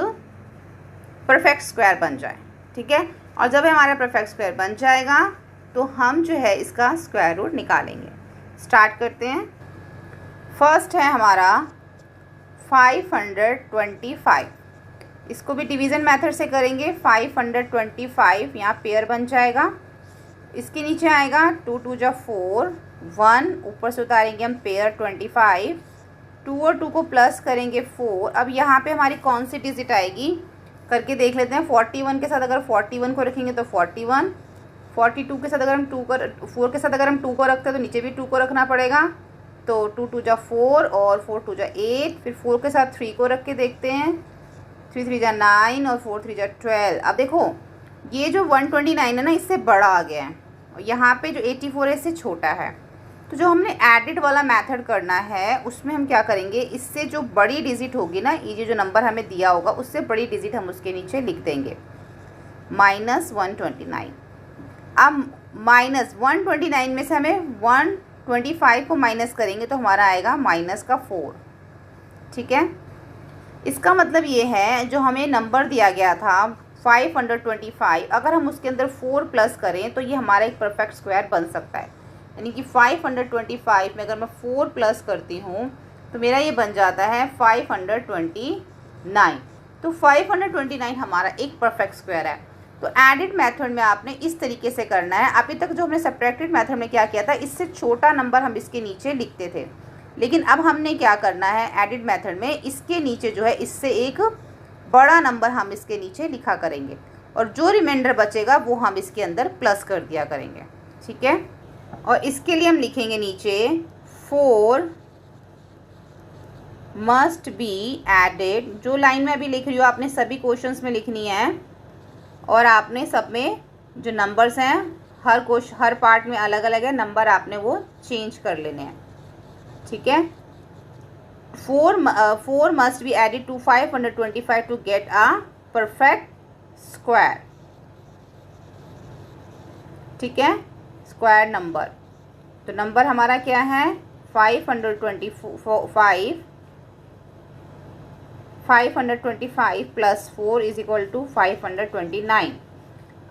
परफेक्ट स्क्वायर बन जाए। ठीक है, और जब हमारा परफेक्ट स्क्वायर बन जाएगा तो हम जो है इसका स्क्वायर रूट निकालेंगे। स्टार्ट करते हैं। फर्स्ट है हमारा 525, इसको भी डिवीज़न मेथड से करेंगे। 525 यहाँ पेयर बन जाएगा, इसके नीचे आएगा 2 2 जा 4, 1 ऊपर से उतारेंगे हम पेयर 25, 2 और 2 को प्लस करेंगे 4। अब यहाँ पे हमारी कौन सी डिजिट आएगी करके देख लेते हैं। 41 के साथ अगर 41 को रखेंगे तो 41, 42 के साथ अगर हम 4 के साथ अगर हम 2 को रखते हैं तो नीचे भी 2 को रखना पड़ेगा, तो 2 2 जा 4 और 4 2 जा 8। फिर 4 के साथ 3 को रख के देखते हैं, 3 3 जा 9 और 4 3 जा 12। अब देखो ये जो 129 है ना, इससे बड़ा आ गया है, और यहाँ पे जो 84 है इससे छोटा है। तो जो हमने एडिड वाला मेथड करना है उसमें हम क्या करेंगे, इससे जो बड़ी डिजिट होगी ना, ये जो नंबर हमें दिया होगा उससे बड़ी डिजिट हम उसके नीचे लिख देंगे, -129। अब -129 में से हमें 125 को माइनस करेंगे तो हमारा आएगा -4। ठीक है, इसका मतलब ये है जो हमें नंबर दिया गया था 525, अगर हम उसके अंदर 4 प्लस करें तो ये हमारा एक परफेक्ट स्क्वायर बन सकता है। यानी कि 525 में अगर मैं 4 प्लस करती हूँ तो मेरा ये बन जाता है 529। तो 529 हमारा एक परफेक्ट स्क्वायर है। तो एडिड मेथड में आपने इस तरीके से करना है। अभी तक जो हमने सब्ट्रैक्टेड मेथड में क्या किया था, इससे छोटा नंबर हम इसके नीचे लिखते थे, लेकिन अब हमने क्या करना है एडिड मेथड में, इसके नीचे जो है इससे एक बड़ा नंबर हम इसके नीचे लिखा करेंगे, और जो रिमाइंडर बचेगा वो हम इसके अंदर प्लस कर दिया करेंगे। ठीक है, और इसके लिए हम लिखेंगे नीचे 4 मस्ट बी एडेड। जो लाइन में अभी लिख रही हो आपने सभी क्वेश्चंस में लिखनी है, और आपने सब में जो नंबर्स हैं हर पार्ट में अलग अलग है नंबर, आपने वो चेंज कर लेने हैं। ठीक है, 4 must be added to 525 to get a perfect square. ठीक है, स्क्वायर नंबर, तो नंबर हमारा क्या है 525 प्लस 4 इज इक्वल टू 529।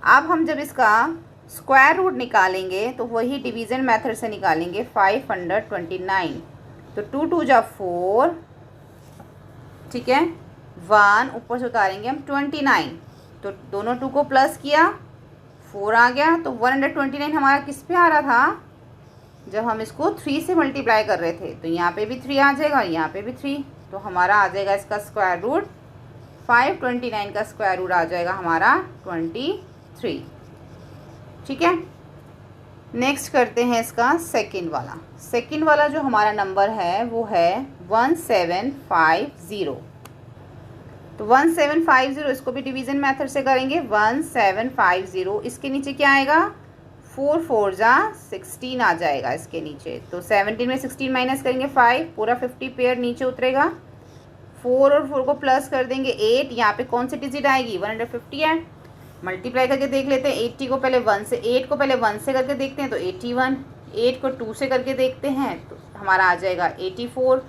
अब हम जब इसका स्क्वायर रूट निकालेंगे तो वही डिवीज़न मेथड से निकालेंगे। 529, तो 2 2 जा 4, ठीक है, 1 ऊपर से उतारेंगे हम 29, तो दोनों 2 को प्लस किया 4 आ गया। तो 129 हमारा किस पे आ रहा था, जब हम इसको 3 से मल्टीप्लाई कर रहे थे, तो यहाँ पे भी 3 आ जाएगा और यहाँ पे भी 3, तो हमारा आ जाएगा इसका स्क्वायर रूट 529 का स्क्वायर रूट आ जाएगा हमारा 23। ठीक है, नेक्स्ट करते हैं इसका सेकंड वाला। सेकंड वाला जो हमारा नंबर है वो है 1750। तो 1750 इसको भी डिवीज़न मेथड से करेंगे। 1750 इसके नीचे क्या आएगा, 4 4 जा 16 आ जाएगा इसके नीचे। तो 17 में 16 माइनस करेंगे 5, पूरा 50 पेयर नीचे उतरेगा। 4 और 4 को प्लस कर देंगे 8, यहाँ पे कौन सी डिजिट आएगी, 150 है। मल्टीप्लाई करके देख लेते हैं, 80 को पहले 1 से, 8 को पहले 1 से करके देखते हैं तो 81, 8 को 2 से करके देखते हैं तो हमारा आ जाएगा 84,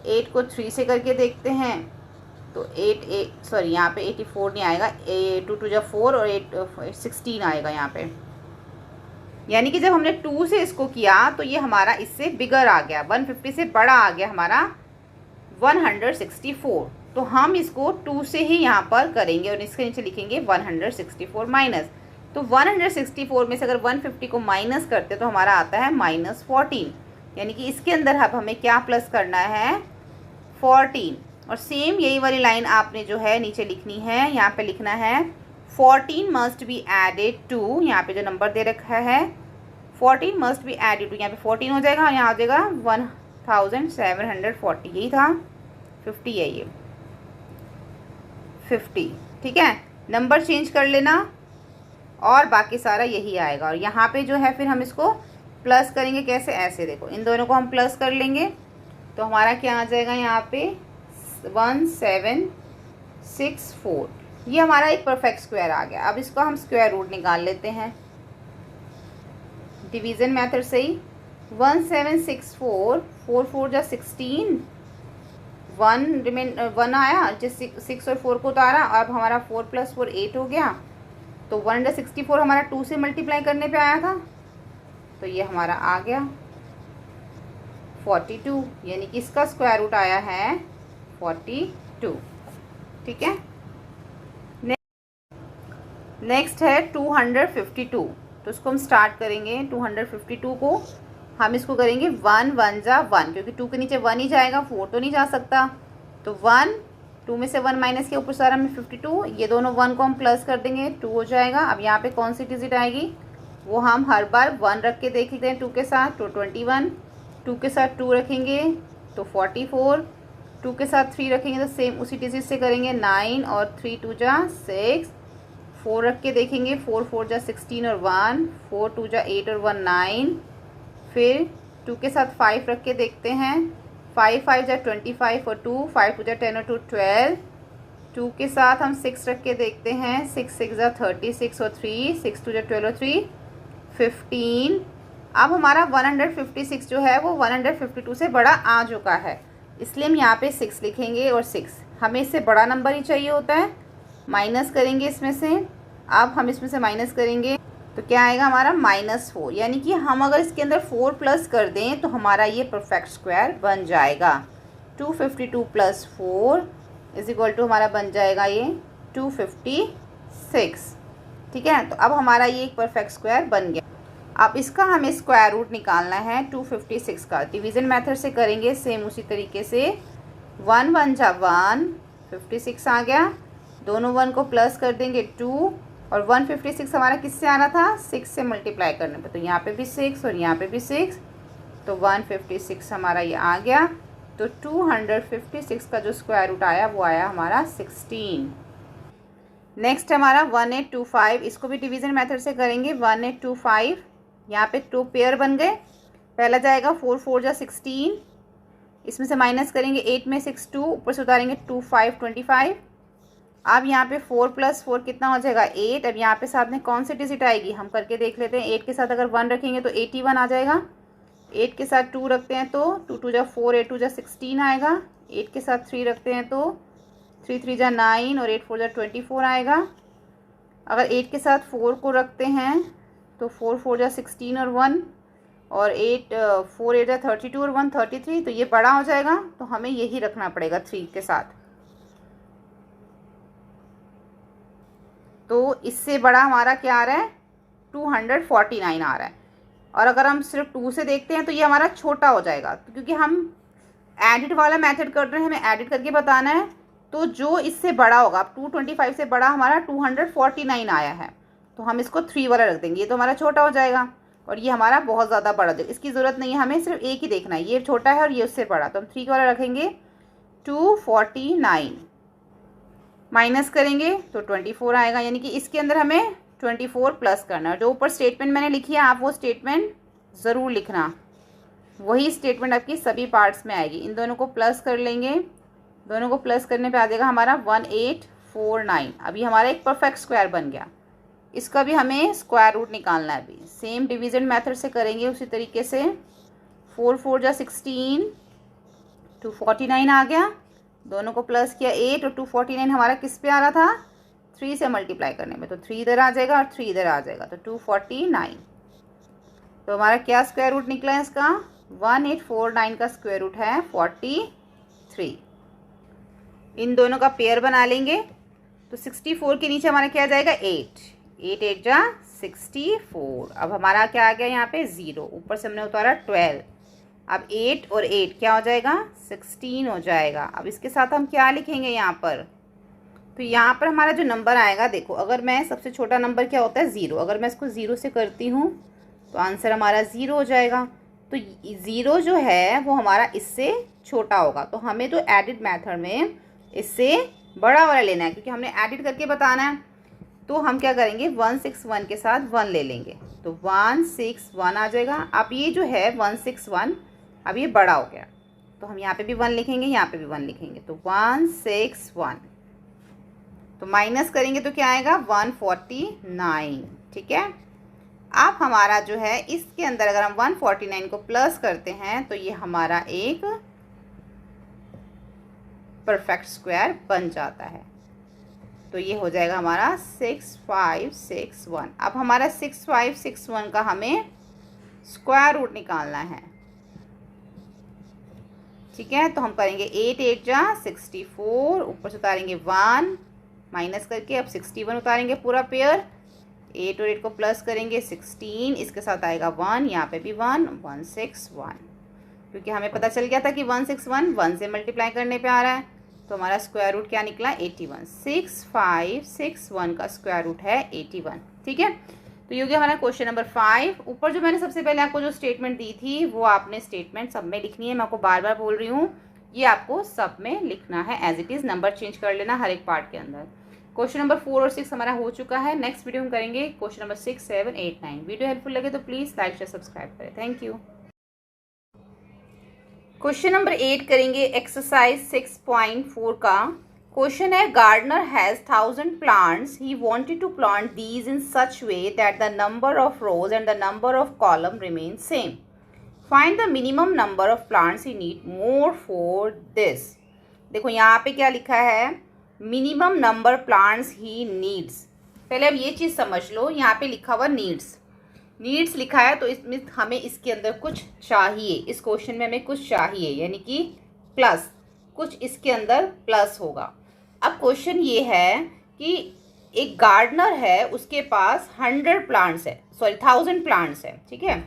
8 को 3 से करके देखते हैं तो 8 यहाँ पे 84 नहीं आएगा, 2 2 जा 4 और 8 16 आएगा यहाँ पे। यानी कि जब हमने 2 से इसको किया तो ये हमारा इससे बिगर आ गया, 150 से बड़ा आ गया हमारा 164। तो हम इसको 2 से ही यहाँ पर करेंगे और इसके नीचे लिखेंगे 164 माइनस। तो 164 में से अगर 150 को माइनस करते तो हमारा आता है -14। यानी कि इसके अंदर अब हमें क्या प्लस करना है, 14। और सेम यही वाली लाइन आपने जो है नीचे लिखनी है, यहाँ पे लिखना है 14 मस्ट बी एडेड टू, यहाँ पे जो नंबर दे रखा है 14 मस्ट बी एडेड टू, यहाँ पे 14 हो जाएगा और यहाँ हो जाएगा 1740, यही था 50 है ये 50, ठीक है। नंबर चेंज कर लेना और बाकी सारा यही आएगा। और यहाँ पे जो है फिर हम इसको प्लस करेंगे, कैसे, ऐसे देखो, इन दोनों को हम प्लस कर लेंगे तो हमारा क्या आ जाएगा यहाँ पे 1764। ये हमारा एक परफेक्ट स्क्वायर आ गया। अब इसको हम स्क्वायर रूट निकाल लेते हैं डिवीज़न मेथड से ही। 1764, 4 4 जा 16, 1 आया, जिस 6 और 4 को उतारा, अब हमारा 4 + 4 8 हो गया। तो 164 हमारा 2 से मल्टीप्लाई करने पे आया था तो ये हमारा आ गया 42, यानी कि इसका स्क्वायर रूट आया है 42, ठीक है। नेक्स्ट है 252। तो इसको हम स्टार्ट करेंगे। 252 को हम इसको करेंगे 1 1 जा 1, क्योंकि 2 के नीचे 1 ही जाएगा, 4 तो नहीं जा सकता। तो 1, 2 में से 1 माइनस के ऊपर सारा में 52, ये दोनों 1 को हम प्लस कर देंगे, 2 हो जाएगा। अब यहाँ पे कौन सी डिजिट आएगी वो हम हर बार 1 रख के देख लेते हैं 2 के साथ। तो 21, 2 के साथ 2 रखेंगे तो 44, 2 के साथ 3 रखेंगे तो सेम उसी डिजिट से करेंगे 9 और 3 2 जा 6, 4 रख के देखेंगे 4 4 जा 16 और 1, 4 2 जा 8 और 1 9, फिर 2 के साथ 5 रख के देखते हैं, 5 5 जा 25 और 2, 5 2 जा 10 और 2 12, 2 के साथ हम 6 रख के देखते हैं, 6 6 जा 36 और 3, 6 2 जा 12 और 3 15। अब हमारा 156 जो है वो 152 से बड़ा आ चुका है, इसलिए हम यहाँ पे 6 लिखेंगे और 6 हमें इससे बड़ा नंबर ही चाहिए होता है। माइनस करेंगे इसमें से, अब हम इसमें से माइनस करेंगे तो क्या आएगा हमारा -4। यानी कि हम अगर इसके अंदर 4 प्लस कर दें तो हमारा ये परफेक्ट स्क्वायर बन जाएगा। 252 + 4 = हमारा बन जाएगा ये 256, ठीक है। तो अब हमारा ये एक परफेक्ट स्क्वायर बन गया। अब इसका हमें स्क्वायर रूट निकालना है 256 का। डिवीज़न मेथड से करेंगे सेम उसी तरीके से। 1 1 जा 1, 56 आ गया, दोनों 1 को प्लस कर देंगे 2, और 156 हमारा किससे आना था, 6 से मल्टीप्लाई करने पे। तो यहाँ पे भी 6 और यहाँ पे भी 6, तो 156 हमारा ये आ गया। तो 256 का जो स्क्वायर रूट आया वो आया हमारा 16। नेक्स्ट हमारा 1825, इसको भी डिवीज़न मेथड से करेंगे। 1825, यहाँ पे 2 पेयर बन गए। पहला जाएगा 4 4 जा 16, इसमें से माइनस करेंगे 8 में 6 2, ऊपर से उतारेंगे 2 5 25। अब यहाँ पे 4 + 4 कितना हो जाएगा 8। अब यहाँ पे साथ में कौन सी डिजिट आएगी हम करके देख लेते हैं। 8 के साथ अगर 1 रखेंगे तो 81 आ जाएगा। 8 के साथ 2 रखते हैं तो 2 2 जा 4, 8 2 जा 16 आएगा। 8 के साथ 3 रखते हैं तो 3 3 जा 9 और 8 4 जा 24 आएगा। अगर 8 के साथ 4 को रखते हैं तो 4 4 जा 16 और 1, और 8 4 8 जा 32 और 1 33, तो ये बड़ा हो जाएगा। तो हमें यही रखना पड़ेगा 3 के साथ। तो इससे बड़ा हमारा क्या आ रहा है, 249 आ रहा है। और अगर हम सिर्फ 2 से देखते हैं तो ये हमारा छोटा हो जाएगा, तो क्योंकि हम एडिट वाला मेथड कर रहे हैं, हमें एडिट करके बताना है। तो जो इससे बड़ा होगा, 225 से बड़ा हमारा 249 आया है, तो हम इसको 3 वाला रख देंगे, ये तो हमारा छोटा हो जाएगा। और ये हमारा बहुत ज़्यादा बड़ा, इसकी ज़रूरत नहीं है, हमें सिर्फ एक ही देखना है, ये छोटा है और ये उससे बड़ा, तो हम 3 वाला रखेंगे। 249 माइनस करेंगे तो 24 आएगा, यानी कि इसके अंदर हमें 24 प्लस करना है। जो ऊपर स्टेटमेंट मैंने लिखी है आप वो स्टेटमेंट ज़रूर लिखना, वही स्टेटमेंट आपकी सभी पार्ट्स में आएगी। इन दोनों को प्लस कर लेंगे, दोनों को प्लस करने पे आ जाएगा हमारा 1849। अभी हमारा एक परफेक्ट स्क्वायर बन गया। इसका भी हमें स्क्वायर रूट निकालना है। अभी सेम डिवीज़न मेथड से करेंगे उसी तरीके से। 4 4 जा 16, 249 आ गया, दोनों को प्लस किया 8 और 249 हमारा किस पे आ रहा था, 3 से मल्टीप्लाई करने में, तो 3 इधर आ जाएगा और 3 इधर आ जाएगा, तो 249। तो हमारा क्या स्क्वायर रूट निकला है इसका, 1849 का स्क्वायर रूट है 43। इन दोनों का पेयर बना लेंगे तो 64 के नीचे हमारा क्या आ जाएगा, 8 8 जा 64। अब हमारा क्या आ गया यहाँ पे 0, ऊपर से हमने उतारा 12। अब 8 और 8 क्या हो जाएगा, 16 हो जाएगा। अब इसके साथ हम क्या लिखेंगे यहाँ पर, तो यहाँ पर हमारा जो नंबर आएगा, देखो अगर मैं सबसे छोटा नंबर क्या होता है 0, अगर मैं इसको 0 से करती हूँ तो आंसर हमारा 0 हो जाएगा। तो 0 जो है वो हमारा इससे छोटा होगा, तो हमें तो एडिड मेथड में इससे बड़ा वाला लेना है, क्योंकि हमने एडिट करके बताना है। तो हम क्या करेंगे, 161 के साथ 1 ले लेंगे, तो 161 आ जाएगा। अब ये जो है 161 अब ये बड़ा हो गया, तो हम यहाँ पे भी 1 लिखेंगे, यहाँ पे भी 1 लिखेंगे, तो 161। तो माइनस करेंगे तो क्या आएगा, 149। ठीक है, अब हमारा जो है इसके अंदर अगर हम 149 को प्लस करते हैं तो ये हमारा एक परफेक्ट स्क्वायर बन जाता है। तो ये हो जाएगा हमारा 6561। अब हमारा 6561 का हमें स्क्वायर रूट निकालना है। ठीक है, तो हम करेंगे 8 8 जा 64, ऊपर से उतारेंगे 1 माइनस करके, अब 61 उतारेंगे पूरा पेयर, 8 और 8 को प्लस करेंगे 16, इसके साथ आएगा 1, यहाँ पे भी 1, 161। क्योंकि हमें पता चल गया था कि 161 1 से मल्टीप्लाई करने पे आ रहा है, तो हमारा स्क्वायर रूट क्या निकला, 81। 6561 का स्क्वायर रूट है 81। ठीक है, तो ये हो गया हमारा क्वेश्चन नंबर 5। ऊपर जो मैंने सबसे पहले आपको जो स्टेटमेंट दी थी वो आपने स्टेटमेंट सब में लिखनी है। मैं आपको बार बार बोल रही हूँ, ये आपको सब में लिखना है as it is, number change कर लेना हर एक पार्ट के अंदर। क्वेश्चन नंबर 4 और 6 हमारा हो चुका है। नेक्स्ट वीडियो में करेंगे क्वेश्चन नंबर 6 7 8 9। वीडियो हेल्पफुल लगे तो प्लीज़ लाइक शेयर सब्सक्राइब करें। Thank you. क्वेश्चन नंबर 8 करेंगे एक्सरसाइज 6.4 का। क्वेश्चन है, gardener has 1000 plants, he wanted to plant these in such way that the number of rows and the number of column remain same. Find the minimum number of plants he need more for this. देखो यहाँ पे क्या लिखा है, minimum number plants he needs. पहले अब ये चीज़ समझ लो, यहाँ पे लिखा हुआ नीड्स लिखा है, तो इसमें हमें इसके अंदर कुछ चाहिए, इस क्वेश्चन में हमें कुछ चाहिए, यानी कि प्लस, कुछ इसके अंदर प्लस होगा। अब क्वेश्चन ये है कि एक गार्डनर है, उसके पास 1000 प्लांट्स है। ठीक है,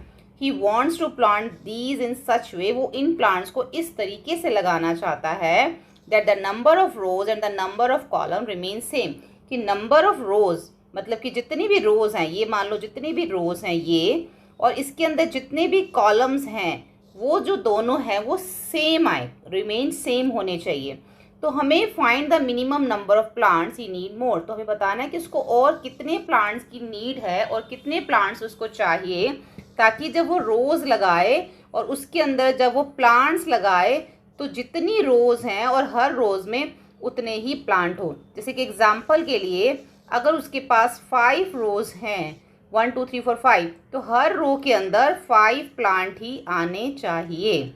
he wants to plant these in such way, वो इन प्लांट्स को इस तरीके से लगाना चाहता है that the number of rows and the number of column remain same, कि नंबर ऑफ रोज मतलब कि जितनी भी रोज हैं, ये मान लो जितनी भी रोज हैं ये, और इसके अंदर जितने भी कॉलम्स हैं वो जो दोनों हैं वो सेम आए, रिमेन सेम होने चाहिए। तो हमें find the minimum number of plants he need मोर, तो हमें बताना है कि उसको और कितने प्लांट्स की नीड है और कितने प्लांट्स उसको चाहिए, ताकि जब वो रोज लगाए और उसके अंदर जब वो प्लांट्स लगाए तो जितनी रोज हैं और हर रोज में उतने ही प्लांट हो। जैसे कि एग्जाम्पल के लिए अगर उसके पास 5 रोज हैं, 1 2 3 4 5, तो हर रो के अंदर 5 प्लांट ही आने चाहिए।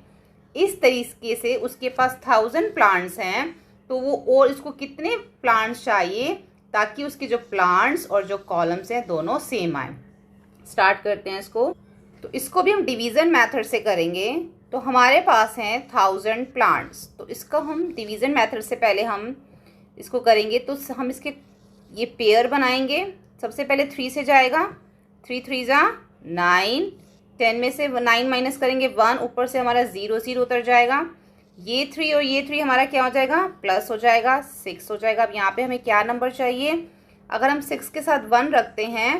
इस तरीके से उसके पास 1000 प्लांट्स हैं, तो वो और इसको कितने प्लांट्स चाहिए ताकि उसके जो प्लांट्स और जो कॉलम्स हैं दोनों सेम आए। स्टार्ट करते हैं इसको। तो इसको भी हम डिवीज़न मेथड से करेंगे। तो हमारे पास हैं 1000 प्लांट्स, तो इसका हम डिवीज़न मेथड से पहले हम इसको करेंगे। तो हम इसके ये पेयर बनाएंगे। सबसे पहले 3 से जाएगा, 3 3 जा 9, 10 में से 9 माइनस करेंगे 1, ऊपर से हमारा 0 0 उतर जाएगा। ये 3 और ये 3 हमारा क्या हो जाएगा, प्लस हो जाएगा, 6 हो जाएगा। अब यहाँ पे हमें क्या नंबर चाहिए, अगर हम 6 के साथ 1 रखते हैं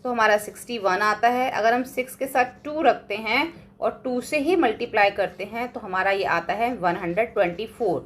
तो हमारा 61 आता है। अगर हम 6 के साथ 2 रखते हैं और 2 से ही मल्टीप्लाई करते हैं तो हमारा ये आता है 124।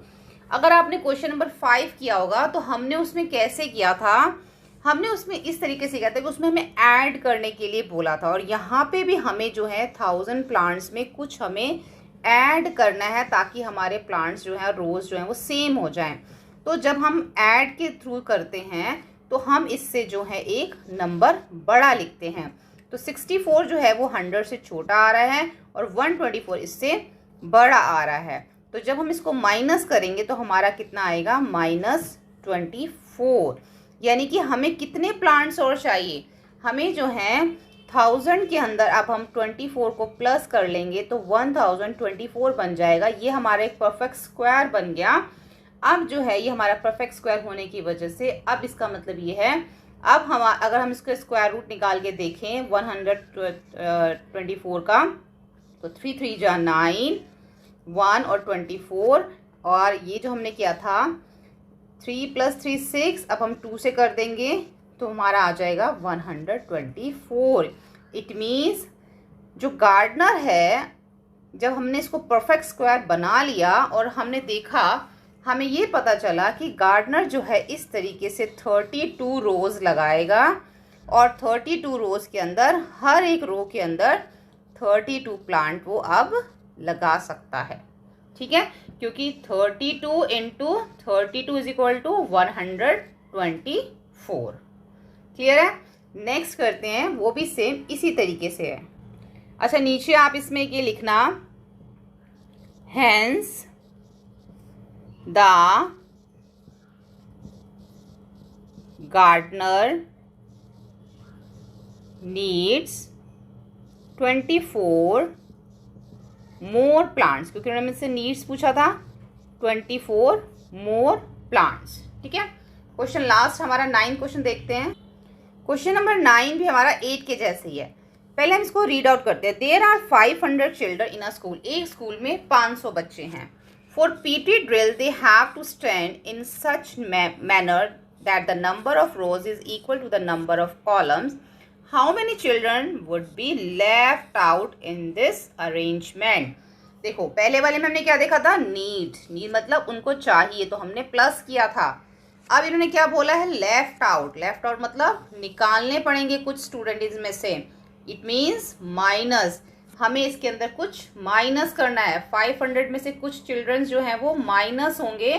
अगर आपने क्वेश्चन नंबर 5 किया होगा तो हमने उसमें कैसे किया था, हमने उसमें इस तरीके से किया था कि उसमें हमें ऐड करने के लिए बोला था, और यहाँ पे भी हमें जो है 1000 प्लांट्स में कुछ हमें ऐड करना है ताकि हमारे प्लांट्स जो है, रोज जो है वो सेम हो जाएं। तो जब हम ऐड के थ्रू करते हैं तो हम इससे जो है एक नंबर बड़ा लिखते हैं। तो 64 जो है वो 100 से छोटा आ रहा है और 124 इससे बड़ा आ रहा है। तो जब हम इसको माइनस करेंगे तो हमारा कितना आएगा, -24। यानी कि हमें कितने प्लांट्स और चाहिए, हमें जो है 1000 के अंदर अब हम 24 को प्लस कर लेंगे तो 1024 बन जाएगा। ये हमारा एक परफेक्ट स्क्वायर बन गया। अब जो है ये हमारा परफेक्ट स्क्वायर होने की वजह से अब इसका मतलब ये है, अब हम अगर हम इसका स्क्वायर रूट निकाल के देखें 124 का, तो 3 3 जा 9, 1 और 24, और ये जो हमने किया था 3 + 3 6, अब हम 2 से कर देंगे तो हमारा आ जाएगा 124। इट मीन्स जो गार्डनर है, जब हमने इसको परफेक्ट स्क्वायर बना लिया और हमने देखा, हमें ये पता चला कि गार्डनर जो है इस तरीके से 32 रोज़ लगाएगा और 32 रोज़ के अंदर हर एक रो के अंदर 32 प्लांट वो अब लगा सकता है। ठीक है, क्योंकि 32 × 32 = 124। क्लियर है। नेक्स्ट करते हैं, वो भी सेम इसी तरीके से है। अच्छा, नीचे आप इसमें ये लिखना, hence the gardener needs 24 more plants, क्योंकि उन्होंने मुझसे नीड्स पूछा था, 24 मोर प्लांट्स। ठीक है। क्वेश्चन लास्ट हमारा 9 क्वेश्चन देखते हैं। क्वेश्चन नंबर 9 भी हमारा 8 के जैसे ही है। पहले हम इसको रीड आउट करते हैं। There are 500 children in a school. एक स्कूल में 500 बच्चे हैं। फॉर PT drill they have to stand in such manner that the number of rows is equal to the number of columns. How many children would be left out in this arrangement? देखो, पहले वाले में हमने क्या देखा था, need मतलब उनको चाहिए, तो हमने प्लस किया था। अब इन्होंने क्या बोला है, लेफ्ट आउट। लेफ्ट आउट मतलब निकालने पड़ेंगे कुछ स्टूडेंट इसमें से। इट मीन्स माइनस, हमें इसके अंदर कुछ माइनस करना है। 500 में से कुछ चिल्ड्रंस जो हैं वो माइनस होंगे,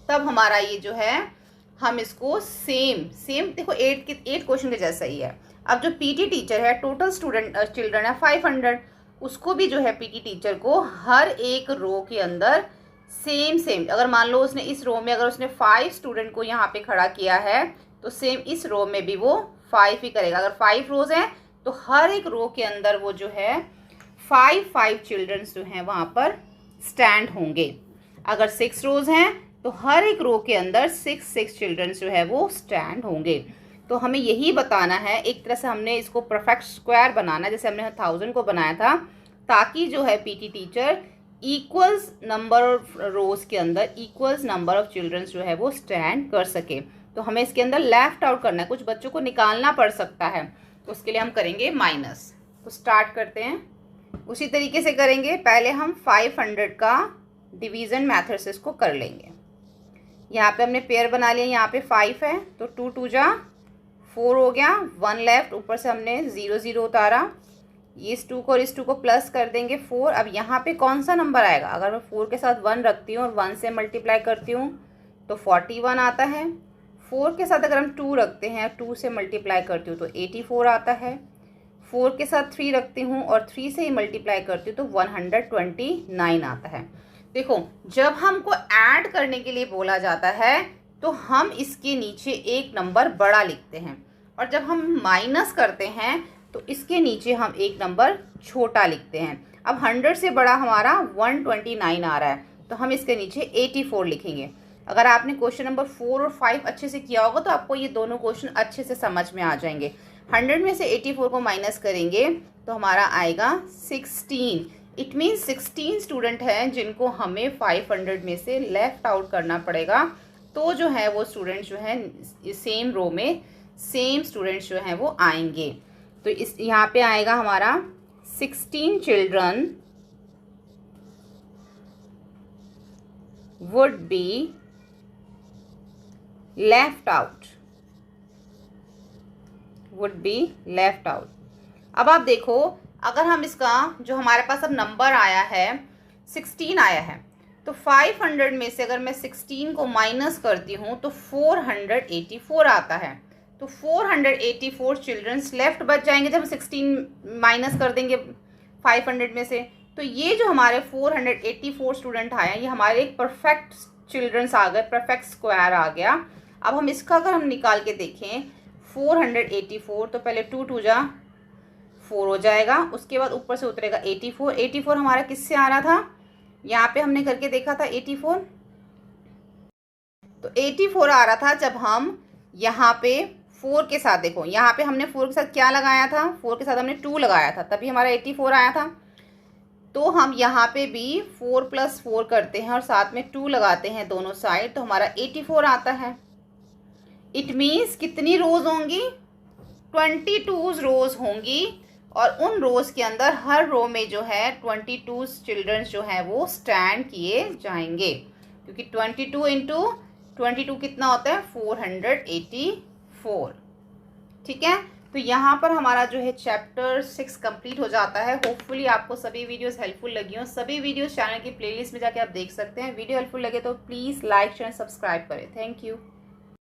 तब हमारा ये जो है, हम इसको सेम देखो 8 क्वेश्चन के जैसा ही है। अब जो PT टीचर है, टोटल स्टूडेंट चिल्ड्रन है 500, उसको भी जो है PT टीचर को हर एक रो के अंदर सेम अगर मान लो उसने इस रो में अगर उसने 5 स्टूडेंट को यहाँ पे खड़ा किया है तो सेम इस रो में भी वो 5 ही करेगा। अगर 5 रोज हैं तो हर एक रो के अंदर वो जो है 5 चिल्ड्रंस जो हैं वहाँ पर स्टैंड होंगे। अगर 6 रोज हैं तो हर एक रो के अंदर 6 चिल्ड्रंस जो है वो स्टैंड होंगे। तो हमें यही बताना है, एक तरह से हमने इसको परफेक्ट स्क्वायर बनाना है, जैसे हमने 1000 को बनाया था, ताकि जो है PT teacher equals number of रोज के अंदर इक्वल्स नंबर ऑफ चिल्ड्रंस जो है वो स्टैंड कर सके। तो हमें इसके अंदर लेफ्ट आउट करना है, कुछ बच्चों को निकालना पड़ सकता है, तो उसके लिए हम करेंगे माइनस। तो स्टार्ट करते हैं, उसी तरीके से करेंगे। पहले हम 500 का डिवीज़न मेथड से इसको कर लेंगे। यहाँ पे हमने पेयर बना लिया, यहाँ पे 5 है तो 2 2 जा 4 हो गया, 1 लेफ्ट, ऊपर से हमने 0 0 उतारा, इस 2 को और इस 2 को प्लस कर देंगे 4। अब यहाँ पे कौन सा नंबर आएगा, अगर मैं 4 के साथ 1 रखती हूँ और 1 से मल्टीप्लाई करती हूँ तो 41 आता है। 4 के साथ अगर हम 2 रखते हैं, 2 से मल्टीप्लाई करती हूँ तो 84 आता है। 4 के साथ 3 रखती हूँ और 3 से ही मल्टीप्लाई करती हूँ तो 129 आता है। देखो, जब हमको ऐड करने के लिए बोला जाता है तो हम इसके नीचे एक नंबर बड़ा लिखते हैं, और जब हम माइनस करते हैं तो इसके नीचे हम एक नंबर छोटा लिखते हैं। अब 100 से बड़ा हमारा 129 आ रहा है, तो हम इसके नीचे 84 लिखेंगे। अगर आपने क्वेश्चन नंबर 4 और 5 अच्छे से किया होगा तो आपको ये दोनों क्वेश्चन अच्छे से समझ में आ जाएंगे। 100 में से 84 को माइनस करेंगे तो हमारा आएगा 16। इट मीन्स 16 स्टूडेंट हैं जिनको हमें 500 में से लेफ्ट आउट करना पड़ेगा, तो जो है वो स्टूडेंट जो है सेम रो में सेम स्टूडेंट्स जो हैं वो आएंगे। तो इस यहाँ पे आएगा हमारा 16 children would be left out, would be left out. अब आप देखो, अगर हम इसका जो हमारे पास अब नंबर आया है 16 आया है, तो 500 में से अगर मैं 16 को माइनस करती हूँ तो 484 आता है। तो 484 चिल्ड्रंस लेफ्ट बच जाएंगे जब 16 माइनस कर देंगे 500 में से। तो ये जो हमारे 484 स्टूडेंट आए हैं, ये हमारे एक परफेक्ट चिल्ड्रंस आ गए, परफेक्ट स्क्वायर आ गया। अब हम इसका अगर हम निकाल के देखें 484, तो पहले 2 2 जा 4 हो जाएगा, उसके बाद ऊपर से उतरेगा 84। 84 हमारा किससे आ रहा था, यहाँ पे हमने करके देखा था 84, तो 84 आ रहा था जब हम यहाँ पे 4 के साथ, देखो यहाँ पे हमने 4 के साथ क्या लगाया था, 4 के साथ हमने 2 लगाया था, तभी हमारा 84 आया था। तो हम यहाँ पे भी 4 + 4 करते हैं और साथ में 2 लगाते हैं दोनों साइड, तो हमारा 84 आता है। इट मीन्स कितनी रोज होंगी, 22 रोज होंगी, और उन रोज के अंदर हर रो में जो है 22 चिल्ड्रंस जो है वो स्टैंड किए जाएंगे, क्योंकि 22 इंटू 22 कितना होता है 484। ठीक है, तो यहाँ पर हमारा जो है चैप्टर 6 कंप्लीट हो जाता है। होपफुली आपको सभी वीडियोस हेल्पफुल लगी हो। सभी वीडियोस चैनल की प्लेलिस्ट में जाके आप देख सकते हैं। वीडियो हेल्पफुल लगे तो प्लीज़ लाइक शेयर सब्सक्राइब करें। Thank you.